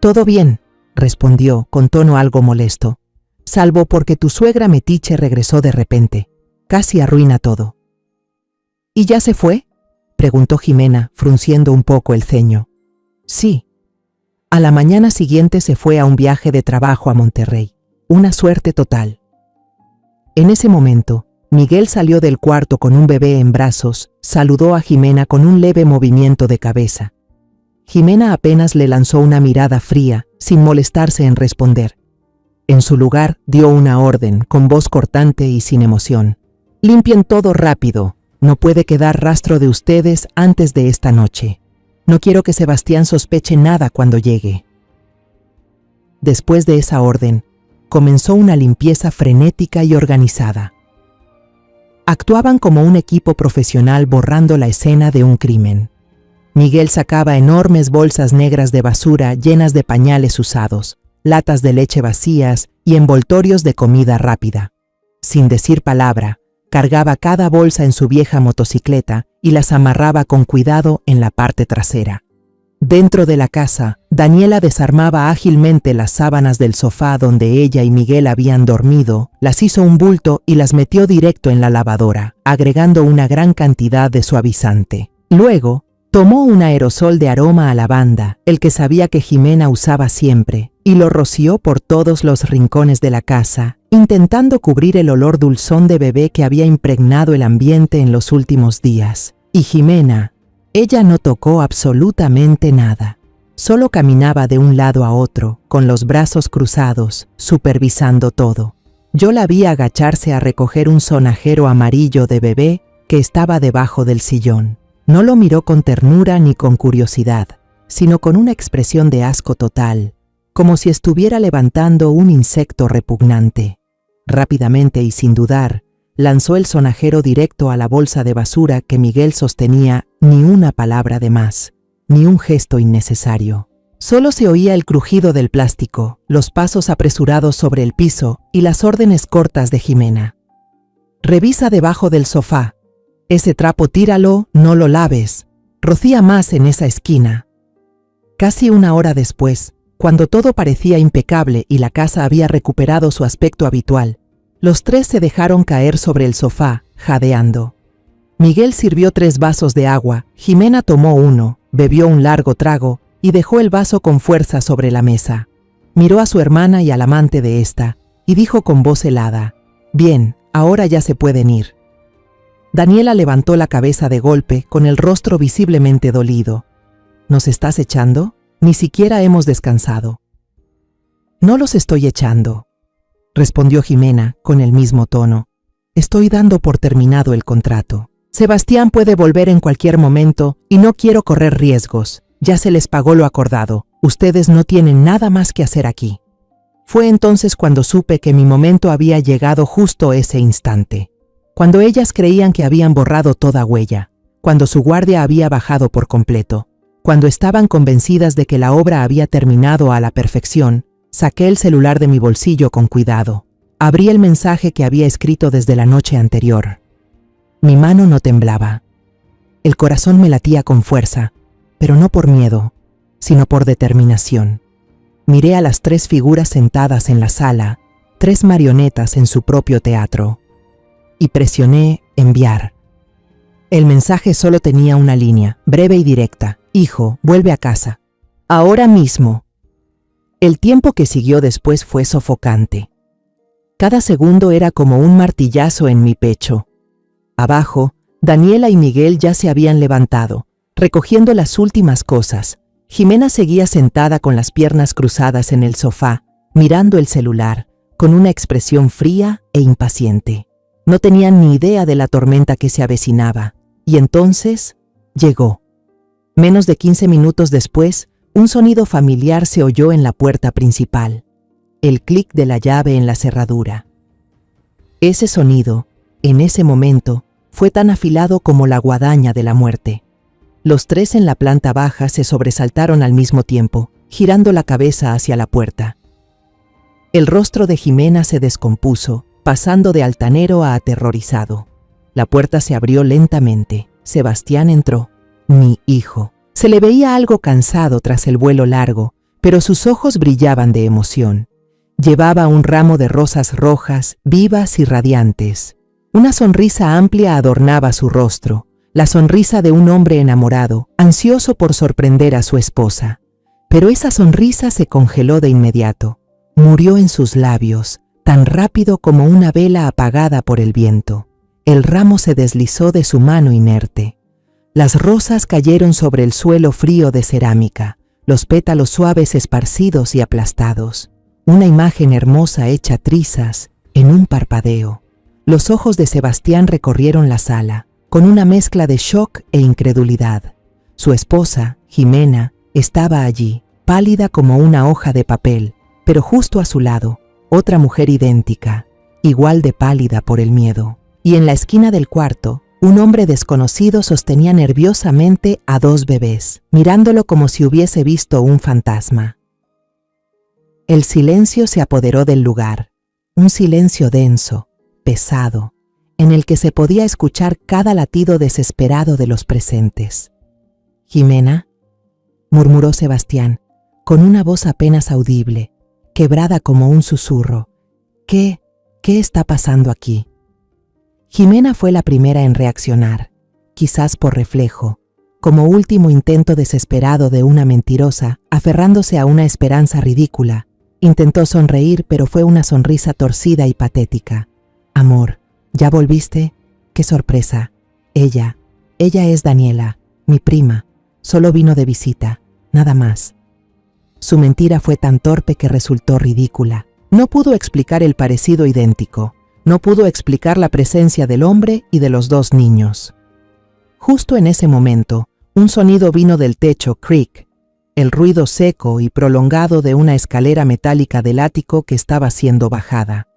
«Todo bien», respondió con tono algo molesto, «salvo porque tu suegra metiche regresó de repente. Casi arruina todo». «¿Y ya se fue?», preguntó Jimena, frunciendo un poco el ceño. «Sí. A la mañana siguiente se fue a un viaje de trabajo a Monterrey. Una suerte total». En ese momento, Miguel salió del cuarto con un bebé en brazos, saludó a Jimena con un leve movimiento de cabeza. Jimena apenas le lanzó una mirada fría, sin molestarse en responder. En su lugar, dio una orden, con voz cortante y sin emoción. «Limpien todo rápido. No puede quedar rastro de ustedes antes de esta noche. No quiero que Sebastián sospeche nada cuando llegue». Después de esa orden, comenzó una limpieza frenética y organizada. Actuaban como un equipo profesional borrando la escena de un crimen. Miguel sacaba enormes bolsas negras de basura llenas de pañales usados, latas de leche vacías y envoltorios de comida rápida. Sin decir palabra, cargaba cada bolsa en su vieja motocicleta y las amarraba con cuidado en la parte trasera. Dentro de la casa, Daniela desarmaba ágilmente las sábanas del sofá donde ella y Miguel habían dormido, las hizo un bulto y las metió directo en la lavadora, agregando una gran cantidad de suavizante. Luego, tomó un aerosol de aroma a lavanda, el que sabía que Jimena usaba siempre, y lo roció por todos los rincones de la casa, intentando cubrir el olor dulzón de bebé que había impregnado el ambiente en los últimos días. Y Jimena, ella no tocó absolutamente nada. Solo caminaba de un lado a otro, con los brazos cruzados, supervisando todo. Yo la vi agacharse a recoger un sonajero amarillo de bebé que estaba debajo del sillón. No lo miró con ternura ni con curiosidad, sino con una expresión de asco total, como si estuviera levantando un insecto repugnante. Rápidamente y sin dudar, lanzó el sonajero directo a la bolsa de basura que Miguel sostenía, ni una palabra de más, ni un gesto innecesario. Solo se oía el crujido del plástico, los pasos apresurados sobre el piso y las órdenes cortas de Jimena. «Revisa debajo del sofá. Ese trapo tíralo, no lo laves. Rocía más en esa esquina». Casi una hora después, cuando todo parecía impecable y la casa había recuperado su aspecto habitual, los tres se dejaron caer sobre el sofá, jadeando. Miguel sirvió 3 vasos de agua, Jimena tomó uno, bebió un largo trago y dejó el vaso con fuerza sobre la mesa. Miró a su hermana y al amante de ésta y dijo con voz helada: «Bien, Ahora ya se pueden ir. Daniela levantó la cabeza de golpe, con el rostro visiblemente dolido. ¿Nos estás echando? Ni siquiera hemos descansado. No los estoy echando, respondió Jimena con el mismo tono. Estoy dando por terminado el contrato. Sebastián puede volver en cualquier momento y no quiero correr riesgos. Ya se les pagó lo acordado. Ustedes no tienen nada más que hacer aquí. Fue entonces cuando supe que mi momento había llegado justo ese instante. Cuando ellas creían que habían borrado toda huella. Cuando su guardia había bajado por completo. Cuando estaban convencidas de que la obra había terminado a la perfección, saqué el celular de mi bolsillo con cuidado. Abrí el mensaje que había escrito desde la noche anterior. Mi mano no temblaba. El corazón me latía con fuerza, pero no por miedo, sino por determinación. Miré a las 3 figuras sentadas en la sala, 3 marionetas en su propio teatro, y presioné enviar. El mensaje solo tenía una línea, breve y directa. Hijo, vuelve a casa. Ahora mismo. El tiempo que siguió después fue sofocante. Cada segundo era como un martillazo en mi pecho. Abajo, Daniela y Miguel ya se habían levantado, recogiendo las últimas cosas. Jimena seguía sentada con las piernas cruzadas en el sofá, mirando el celular, con una expresión fría e impaciente. No tenían ni idea de la tormenta que se avecinaba. Y entonces, llegó. Menos de 15 minutos después, un sonido familiar se oyó en la puerta principal. El clic de la llave en la cerradura. Ese sonido, en ese momento, fue tan afilado como la guadaña de la muerte. Los 3 en la planta baja se sobresaltaron al mismo tiempo, girando la cabeza hacia la puerta. El rostro de Jimena se descompuso, pasando de altanero a aterrorizado. La puerta se abrió lentamente. Sebastián entró. Mi hijo. Se le veía algo cansado tras el vuelo largo, pero sus ojos brillaban de emoción. Llevaba un ramo de rosas rojas, vivas y radiantes. Una sonrisa amplia adornaba su rostro, la sonrisa de un hombre enamorado, ansioso por sorprender a su esposa. Pero esa sonrisa se congeló de inmediato. Murió en sus labios, tan rápido como una vela apagada por el viento. El ramo se deslizó de su mano inerte. Las rosas cayeron sobre el suelo frío de cerámica, los pétalos suaves esparcidos y aplastados. Una imagen hermosa hecha trizas en un parpadeo. Los ojos de Sebastián recorrieron la sala, con una mezcla de shock e incredulidad. Su esposa, Jimena, estaba allí, pálida como una hoja de papel, pero justo a su lado, otra mujer idéntica, igual de pálida por el miedo. Y en la esquina del cuarto, un hombre desconocido sostenía nerviosamente a 2 bebés, mirándolo como si hubiese visto un fantasma. El silencio se apoderó del lugar, un silencio denso, pesado, en el que se podía escuchar cada latido desesperado de los presentes. «Jimena», murmuró Sebastián, con una voz apenas audible, quebrada como un susurro. ¿Qué está pasando aquí? Jimena fue la primera en reaccionar, quizás por reflejo, como último intento desesperado de una mentirosa, aferrándose a una esperanza ridícula. Intentó sonreír, pero fue una sonrisa torcida y patética. «Amor, ¿ya volviste? ¡Qué sorpresa! Ella es Daniela, mi prima. Solo vino de visita, nada más». Su mentira fue tan torpe que resultó ridícula. No pudo explicar el parecido idéntico. No pudo explicar la presencia del hombre y de los 2 niños. Justo en ese momento, un sonido vino del techo creak, el ruido seco y prolongado de una escalera metálica del ático que estaba siendo bajada.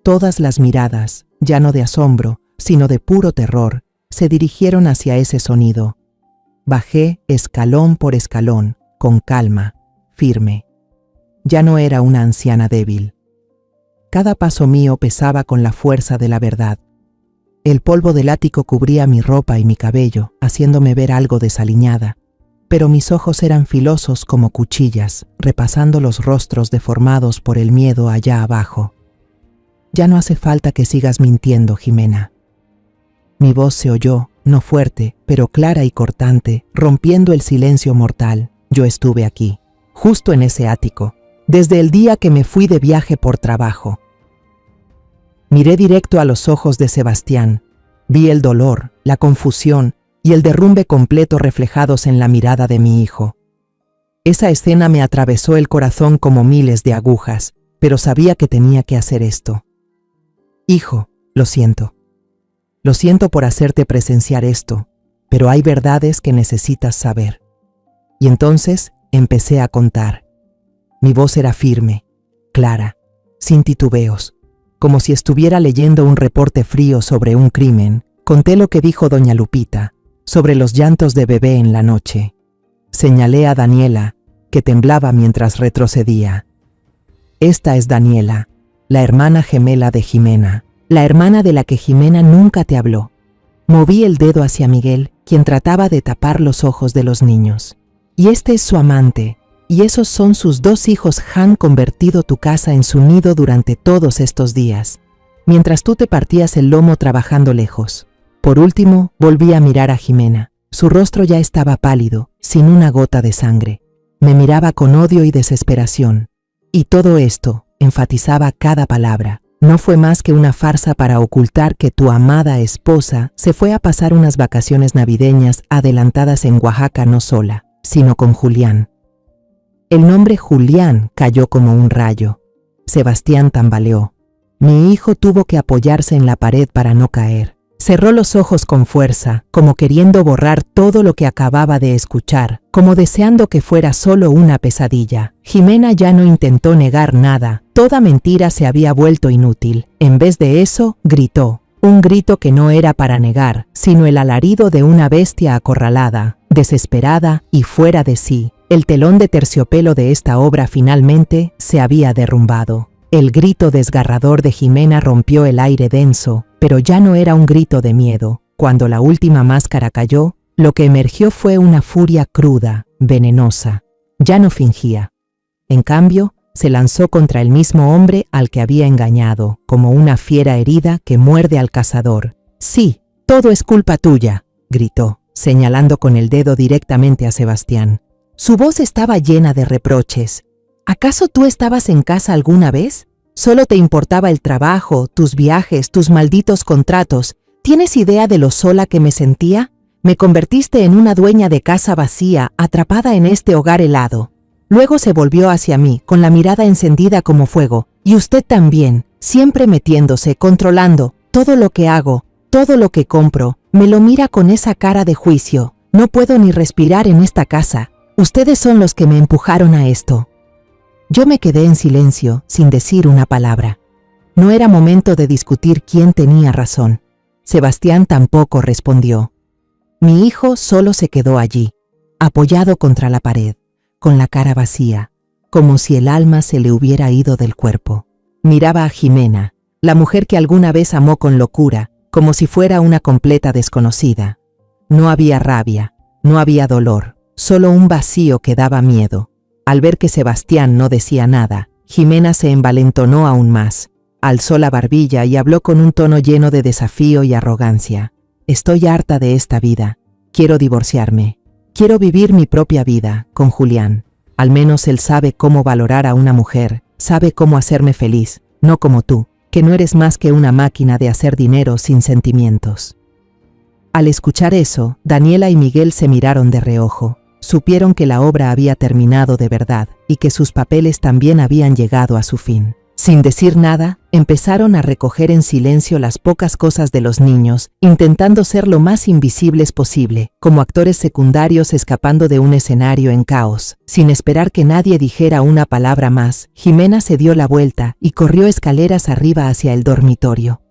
Todas las miradas, ya no de asombro, sino de puro terror, se dirigieron hacia ese sonido. Bajé escalón por escalón, con calma, firme. Ya no era una anciana débil. Cada paso mío pesaba con la fuerza de la verdad. El polvo del ático cubría mi ropa y mi cabello, haciéndome ver algo desaliñada, pero mis ojos eran filosos como cuchillas, repasando los rostros deformados por el miedo allá abajo. «Ya no hace falta que sigas mintiendo, Jimena». Mi voz se oyó, no fuerte, pero clara y cortante, rompiendo el silencio mortal. Yo estuve aquí, justo en ese ático, desde el día que me fui de viaje por trabajo. Miré directo a los ojos de Sebastián. Vi el dolor, la confusión y el derrumbe completo reflejados en la mirada de mi hijo. Esa escena me atravesó el corazón como miles de agujas, pero sabía que tenía que hacer esto. Hijo, lo siento. Lo siento por hacerte presenciar esto, pero hay verdades que necesitas saber. Y entonces empecé a contar. Mi voz era firme, clara, sin titubeos, como si estuviera leyendo un reporte frío sobre un crimen. Conté lo que dijo doña Lupita, sobre los llantos de bebé en la noche. Señalé a Daniela, que temblaba mientras retrocedía. Esta es Daniela, la hermana gemela de Jimena, la hermana de la que Jimena nunca te habló. Moví el dedo hacia Miguel, quien trataba de tapar los ojos de los niños. Y este es su amante, y esos son sus 2 hijos. Han convertido tu casa en su nido durante todos estos días, mientras tú te partías el lomo trabajando lejos. Por último, volví a mirar a Jimena. Su rostro ya estaba pálido, sin una gota de sangre. Me miraba con odio y desesperación. Y todo esto, enfatizaba cada palabra, no fue más que una farsa para ocultar que tu amada esposa se fue a pasar unas vacaciones navideñas adelantadas en Oaxaca no sola, sino con Julián. El nombre Julián cayó como un rayo. Sebastián tambaleó. Mi hijo tuvo que apoyarse en la pared para no caer. Cerró los ojos con fuerza, como queriendo borrar todo lo que acababa de escuchar, como deseando que fuera solo una pesadilla. Jimena ya no intentó negar nada. Toda mentira se había vuelto inútil. En vez de eso, gritó. Un grito que no era para negar, sino el alarido de una bestia acorralada, desesperada y fuera de sí. El telón de terciopelo de esta obra finalmente se había derrumbado. El grito desgarrador de Jimena rompió el aire denso, pero ya no era un grito de miedo. Cuando la última máscara cayó, lo que emergió fue una furia cruda, venenosa. Ya no fingía. En cambio, se lanzó contra el mismo hombre al que había engañado, como una fiera herida que muerde al cazador. «Sí, todo es culpa tuya», gritó, señalando con el dedo directamente a Sebastián. Su voz estaba llena de reproches. ¿Acaso tú estabas en casa alguna vez? Solo te importaba el trabajo, tus viajes, tus malditos contratos. ¿Tienes idea de lo sola que me sentía? Me convertiste en una dueña de casa vacía, atrapada en este hogar helado. Luego se volvió hacia mí, con la mirada encendida como fuego. Y usted también, siempre metiéndose, controlando. Todo lo que hago, todo lo que compro, me lo mira con esa cara de juicio. No puedo ni respirar en esta casa. Ustedes son los que me empujaron a esto. Yo me quedé en silencio, sin decir una palabra. No era momento de discutir quién tenía razón. Sebastián tampoco respondió. Mi hijo solo se quedó allí, apoyado contra la pared, con la cara vacía, como si el alma se le hubiera ido del cuerpo. Miraba a Jimena, la mujer que alguna vez amó con locura, como si fuera una completa desconocida. No había rabia, no había dolor, solo un vacío que daba miedo. Al ver que Sebastián no decía nada, Jimena se envalentonó aún más. Alzó la barbilla y habló con un tono lleno de desafío y arrogancia. Estoy harta de esta vida. Quiero divorciarme. Quiero vivir mi propia vida, con Julián. Al menos él sabe cómo valorar a una mujer, sabe cómo hacerme feliz, no como tú, que no eres más que una máquina de hacer dinero sin sentimientos. Al escuchar eso, Daniela y Miguel se miraron de reojo. Supieron que la obra había terminado de verdad y que sus papeles también habían llegado a su fin. Sin decir nada, empezaron a recoger en silencio las pocas cosas de los niños, intentando ser lo más invisibles posible, como actores secundarios escapando de un escenario en caos. Sin esperar que nadie dijera una palabra más, Jimena se dio la vuelta y corrió escaleras arriba hacia el dormitorio.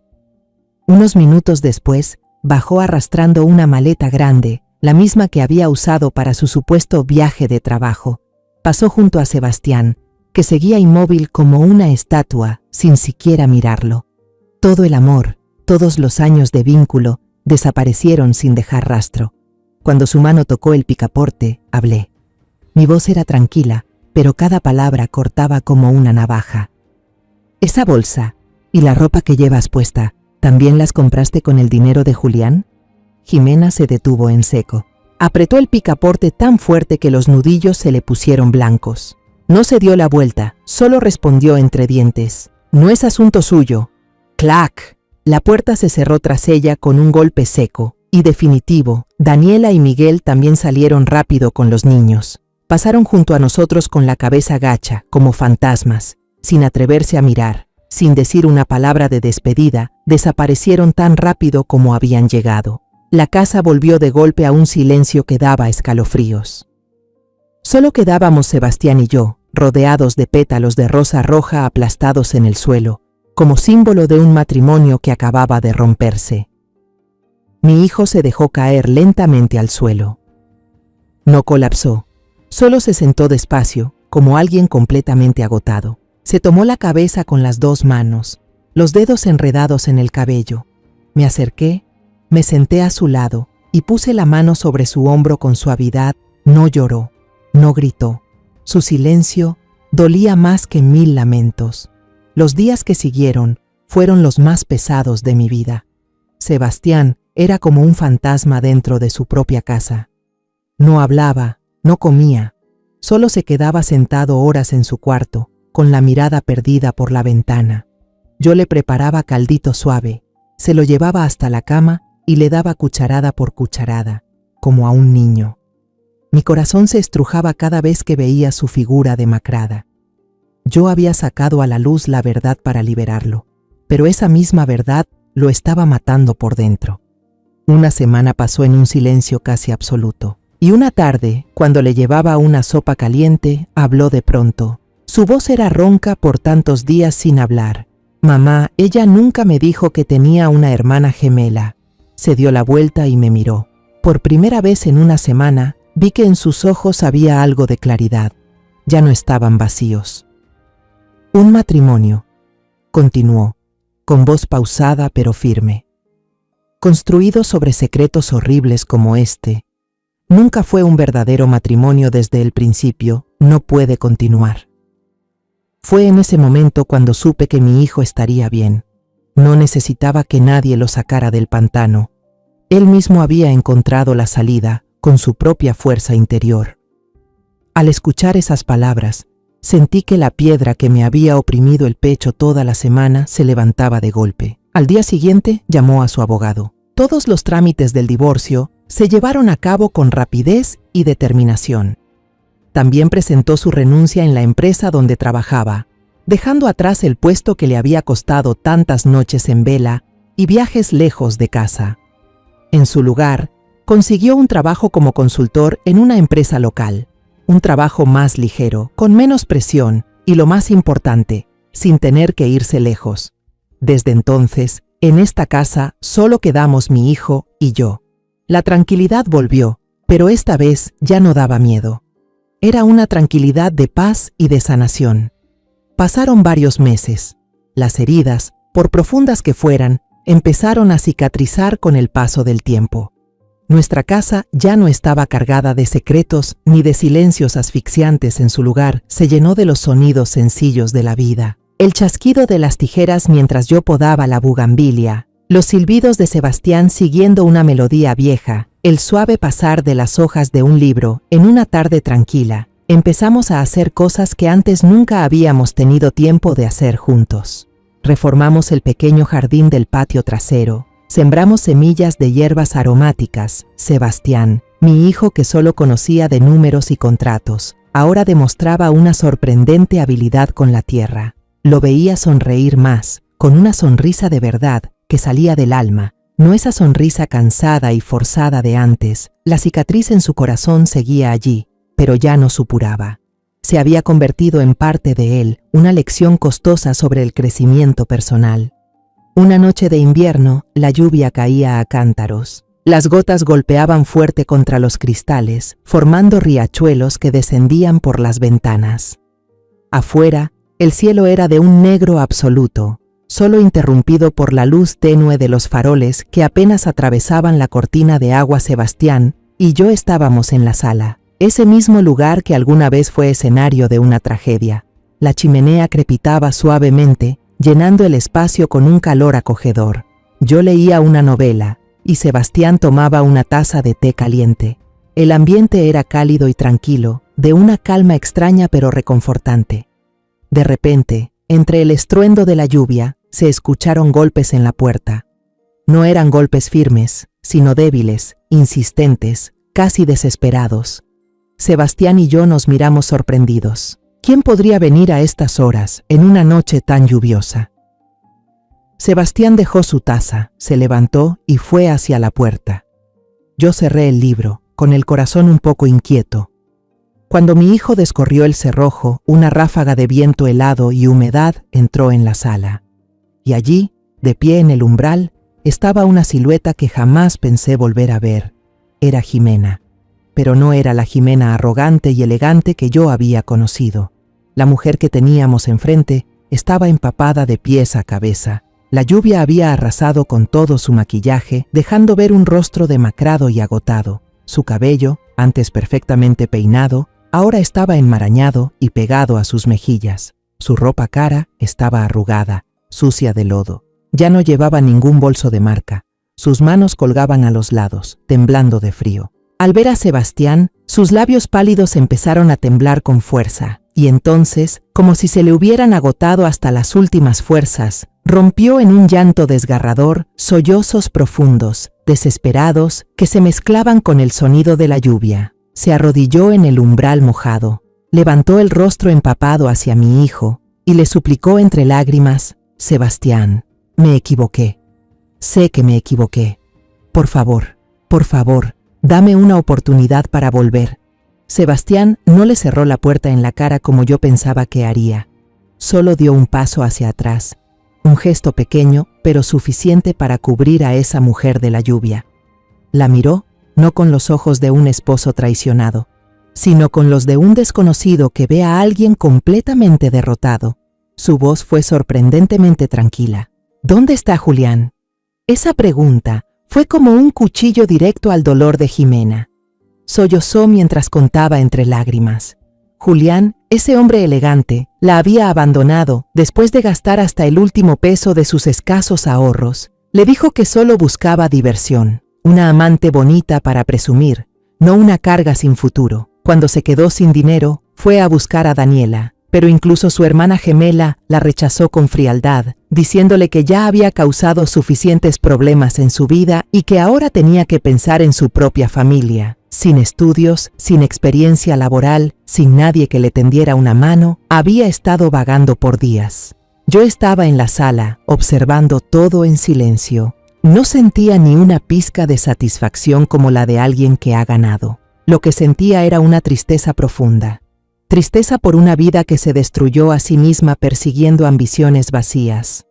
Unos minutos después, bajó arrastrando una maleta grande, la misma que había usado para su supuesto viaje de trabajo. Pasó junto a Sebastián, que seguía inmóvil como una estatua, sin siquiera mirarlo. Todo el amor, todos los años de vínculo, desaparecieron sin dejar rastro. Cuando su mano tocó el picaporte, hablé. Mi voz era tranquila, pero cada palabra cortaba como una navaja. «Esa bolsa y la ropa que llevas puesta, ¿también las compraste con el dinero de Julián?» Jimena se detuvo en seco. Apretó el picaporte tan fuerte que los nudillos se le pusieron blancos. No se dio la vuelta, solo respondió entre dientes. «No es asunto suyo. ¡Clac! La puerta se cerró tras ella con un golpe seco y definitivo. Daniela y Miguel también salieron rápido con los niños. Pasaron junto a nosotros con la cabeza gacha, como fantasmas, sin atreverse a mirar, sin decir una palabra de despedida, desaparecieron tan rápido como habían llegado. La casa volvió de golpe a un silencio que daba escalofríos. Solo quedábamos Sebastián y yo, rodeados de pétalos de rosa roja aplastados en el suelo, como símbolo de un matrimonio que acababa de romperse. Mi hijo se dejó caer lentamente al suelo. No colapsó, solo se sentó despacio, como alguien completamente agotado. Se tomó la cabeza con las dos manos, los dedos enredados en el cabello. Me acerqué, me senté a su lado y puse la mano sobre su hombro con suavidad. No lloró, no gritó. Su silencio dolía más que 1000 lamentos. Los días que siguieron fueron los más pesados de mi vida. Sebastián era como un fantasma dentro de su propia casa. No hablaba, no comía, solo se quedaba sentado horas en su cuarto, con la mirada perdida por la ventana. Yo le preparaba caldito suave, se lo llevaba hasta la cama y le daba cucharada por cucharada, como a un niño. Mi corazón se estrujaba cada vez que veía su figura demacrada. Yo había sacado a la luz la verdad para liberarlo, pero esa misma verdad lo estaba matando por dentro. Una semana pasó en un silencio casi absoluto, y una tarde, cuando le llevaba una sopa caliente, habló de pronto. Su voz era ronca por tantos días sin hablar. Mamá, ella nunca me dijo que tenía una hermana gemela. Se dio la vuelta y me miró. Por primera vez en una semana, vi que en sus ojos había algo de claridad. Ya no estaban vacíos. Un matrimonio, continuó, con voz pausada pero firme, construido sobre secretos horribles como este, nunca fue un verdadero matrimonio desde el principio, no puede continuar. Fue en ese momento cuando supe que mi hijo estaría bien. No necesitaba que nadie lo sacara del pantano. Él mismo había encontrado la salida con su propia fuerza interior. Al escuchar esas palabras, sentí que la piedra que me había oprimido el pecho toda la semana se levantaba de golpe. Al día siguiente llamó a su abogado. Todos los trámites del divorcio se llevaron a cabo con rapidez y determinación. También presentó su renuncia en la empresa donde trabajaba, dejando atrás el puesto que le había costado tantas noches en vela y viajes lejos de casa. En su lugar, consiguió un trabajo como consultor en una empresa local. Un trabajo más ligero, con menos presión y, lo más importante, sin tener que irse lejos. Desde entonces, en esta casa solo quedamos mi hijo y yo. La tranquilidad volvió, pero esta vez ya no daba miedo. Era una tranquilidad de paz y de sanación. Pasaron varios meses. Las heridas, por profundas que fueran, empezaron a cicatrizar con el paso del tiempo. Nuestra casa ya no estaba cargada de secretos ni de silencios asfixiantes. En su lugar se llenó de los sonidos sencillos de la vida. El chasquido de las tijeras mientras yo podaba la bugambilia, los silbidos de Sebastián siguiendo una melodía vieja, el suave pasar de las hojas de un libro en una tarde tranquila. Empezamos a hacer cosas que antes nunca habíamos tenido tiempo de hacer juntos. Reformamos el pequeño jardín del patio trasero. Sembramos semillas de hierbas aromáticas. Sebastián, mi hijo que solo conocía de números y contratos, ahora demostraba una sorprendente habilidad con la tierra. Lo veía sonreír más, con una sonrisa de verdad que salía del alma, no esa sonrisa cansada y forzada de antes. La cicatriz en su corazón seguía allí, pero ya no supuraba. Se había convertido en parte de él, una lección costosa sobre el crecimiento personal. Una noche de invierno, la lluvia caía a cántaros. Las gotas golpeaban fuerte contra los cristales, formando riachuelos que descendían por las ventanas. Afuera, el cielo era de un negro absoluto, solo interrumpido por la luz tenue de los faroles que apenas atravesaban la cortina de agua. Sebastián y yo estábamos en la sala, ese mismo lugar que alguna vez fue escenario de una tragedia. La chimenea crepitaba suavemente, llenando el espacio con un calor acogedor. Yo leía una novela, y Sebastián tomaba una taza de té caliente. El ambiente era cálido y tranquilo, de una calma extraña pero reconfortante. De repente, entre el estruendo de la lluvia, se escucharon golpes en la puerta. No eran golpes firmes, sino débiles, insistentes, casi desesperados. Sebastián y yo nos miramos sorprendidos. ¿Quién podría venir a estas horas, en una noche tan lluviosa? Sebastián dejó su taza, se levantó y fue hacia la puerta. Yo cerré el libro, con el corazón un poco inquieto. Cuando mi hijo descorrió el cerrojo, una ráfaga de viento helado y humedad entró en la sala. Y allí, de pie en el umbral, estaba una silueta que jamás pensé volver a ver. Era Jimena. Pero no era la Jimena arrogante y elegante que yo había conocido. La mujer que teníamos enfrente estaba empapada de pies a cabeza. La lluvia había arrasado con todo su maquillaje, dejando ver un rostro demacrado y agotado. Su cabello, antes perfectamente peinado, ahora estaba enmarañado y pegado a sus mejillas. Su ropa cara estaba arrugada, sucia de lodo. Ya no llevaba ningún bolso de marca. Sus manos colgaban a los lados, temblando de frío. Al ver a Sebastián, sus labios pálidos empezaron a temblar con fuerza, y entonces, como si se le hubieran agotado hasta las últimas fuerzas, rompió en un llanto desgarrador, sollozos profundos, desesperados, que se mezclaban con el sonido de la lluvia. Se arrodilló en el umbral mojado, levantó el rostro empapado hacia mi hijo, y le suplicó entre lágrimas: «Sebastián, me equivoqué. Sé que me equivoqué. Por favor, dame una oportunidad para volver». Sebastián no le cerró la puerta en la cara como yo pensaba que haría. Solo dio un paso hacia atrás, un gesto pequeño, pero suficiente para cubrir a esa mujer de la lluvia. La miró, no con los ojos de un esposo traicionado, sino con los de un desconocido que ve a alguien completamente derrotado. Su voz fue sorprendentemente tranquila. «¿Dónde está Julián?». Esa pregunta fue como un cuchillo directo al dolor de Jimena. Sollozó mientras contaba entre lágrimas. Julián, ese hombre elegante, la había abandonado después de gastar hasta el último peso de sus escasos ahorros. Le dijo que solo buscaba diversión, una amante bonita para presumir, no una carga sin futuro. Cuando se quedó sin dinero, fue a buscar a Daniela, pero incluso su hermana gemela la rechazó con frialdad, diciéndole que ya había causado suficientes problemas en su vida y que ahora tenía que pensar en su propia familia. Sin estudios, sin experiencia laboral, sin nadie que le tendiera una mano, había estado vagando por días. Yo estaba en la sala, observando todo en silencio. No sentía ni una pizca de satisfacción como la de alguien que ha ganado. Lo que sentía era una tristeza profunda. Tristeza por una vida que se destruyó a sí misma persiguiendo ambiciones vacías.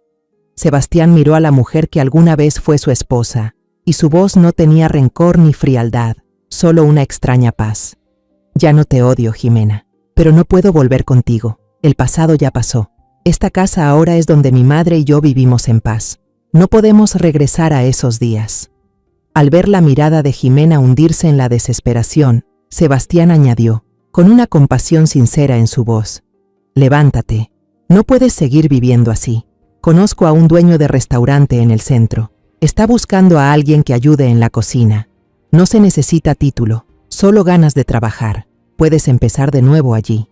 Sebastián miró a la mujer que alguna vez fue su esposa, y su voz no tenía rencor ni frialdad, solo una extraña paz. «Ya no te odio, Jimena, pero no puedo volver contigo. El pasado ya pasó. Esta casa ahora es donde mi madre y yo vivimos en paz. No podemos regresar a esos días». Al ver la mirada de Jimena hundirse en la desesperación, Sebastián añadió, con una compasión sincera en su voz: «Levántate. No puedes seguir viviendo así. Conozco a un dueño de restaurante en el centro. Está buscando a alguien que ayude en la cocina. No se necesita título, solo ganas de trabajar. Puedes empezar de nuevo allí».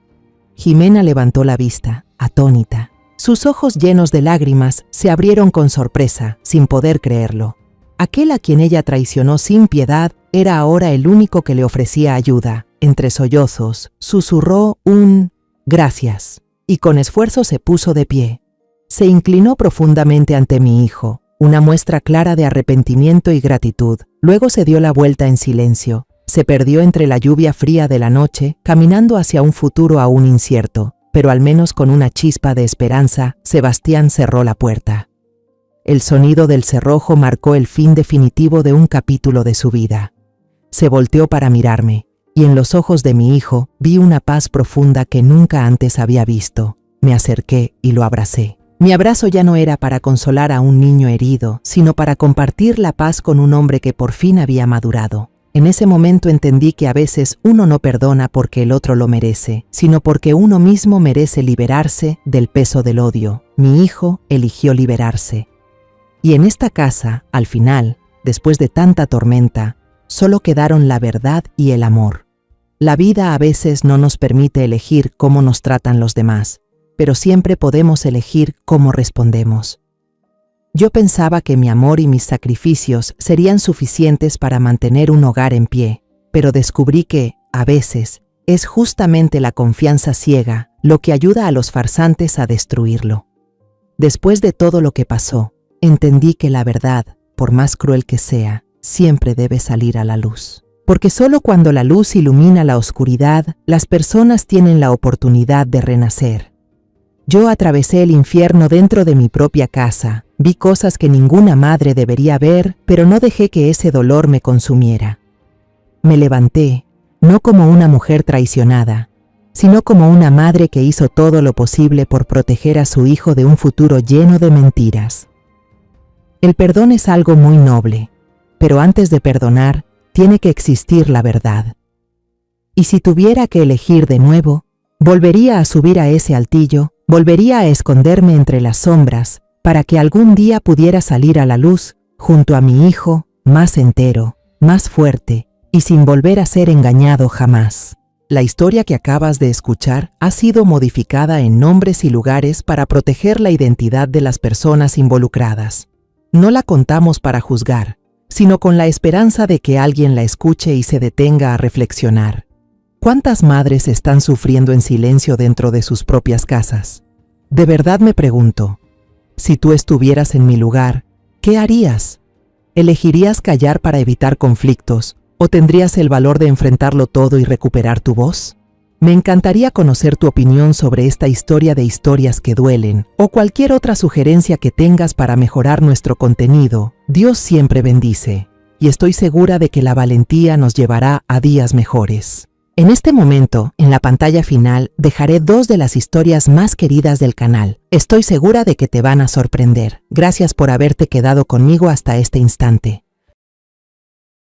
Jimena levantó la vista, atónita. Sus ojos llenos de lágrimas se abrieron con sorpresa, sin poder creerlo. Aquel a quien ella traicionó sin piedad era ahora el único que le ofrecía ayuda. Entre sollozos, susurró un «gracias» y con esfuerzo se puso de pie. Se inclinó profundamente ante mi hijo, una muestra clara de arrepentimiento y gratitud. Luego se dio la vuelta en silencio. Se perdió entre la lluvia fría de la noche, caminando hacia un futuro aún incierto, pero al menos con una chispa de esperanza. Sebastián cerró la puerta. El sonido del cerrojo marcó el fin definitivo de un capítulo de su vida. Se volteó para mirarme, y en los ojos de mi hijo vi una paz profunda que nunca antes había visto. Me acerqué y lo abracé. Mi abrazo ya no era para consolar a un niño herido, sino para compartir la paz con un hombre que por fin había madurado. En ese momento entendí que a veces uno no perdona porque el otro lo merece, sino porque uno mismo merece liberarse del peso del odio. Mi hijo eligió liberarse. Y en esta casa, al final, después de tanta tormenta, solo quedaron la verdad y el amor. La vida a veces no nos permite elegir cómo nos tratan los demás, pero siempre podemos elegir cómo respondemos. Yo pensaba que mi amor y mis sacrificios serían suficientes para mantener un hogar en pie, pero descubrí que, a veces, es justamente la confianza ciega lo que ayuda a los farsantes a destruirlo. Después de todo lo que pasó, entendí que la verdad, por más cruel que sea, siempre debe salir a la luz. Porque solo cuando la luz ilumina la oscuridad, las personas tienen la oportunidad de renacer. Yo atravesé el infierno dentro de mi propia casa, vi cosas que ninguna madre debería ver, pero no dejé que ese dolor me consumiera. Me levanté, no como una mujer traicionada, sino como una madre que hizo todo lo posible por proteger a su hijo de un futuro lleno de mentiras. El perdón es algo muy noble, pero antes de perdonar, tiene que existir la verdad. Y si tuviera que elegir de nuevo, volvería a subir a ese altillo, volvería a esconderme entre las sombras, para que algún día pudiera salir a la luz, junto a mi hijo, más entero, más fuerte, y sin volver a ser engañado jamás. La historia que acabas de escuchar ha sido modificada en nombres y lugares para proteger la identidad de las personas involucradas. No la contamos para juzgar, sino con la esperanza de que alguien la escuche y se detenga a reflexionar. ¿Cuántas madres están sufriendo en silencio dentro de sus propias casas? De verdad me pregunto, si tú estuvieras en mi lugar, ¿qué harías? ¿Elegirías callar para evitar conflictos o tendrías el valor de enfrentarlo todo y recuperar tu voz? Me encantaría conocer tu opinión sobre esta historia de historias que duelen o cualquier otra sugerencia que tengas para mejorar nuestro contenido. Dios siempre bendice y estoy segura de que la valentía nos llevará a días mejores. En este momento, en la pantalla final, dejaré 2 de las historias más queridas del canal. Estoy segura de que te van a sorprender. Gracias por haberte quedado conmigo hasta este instante.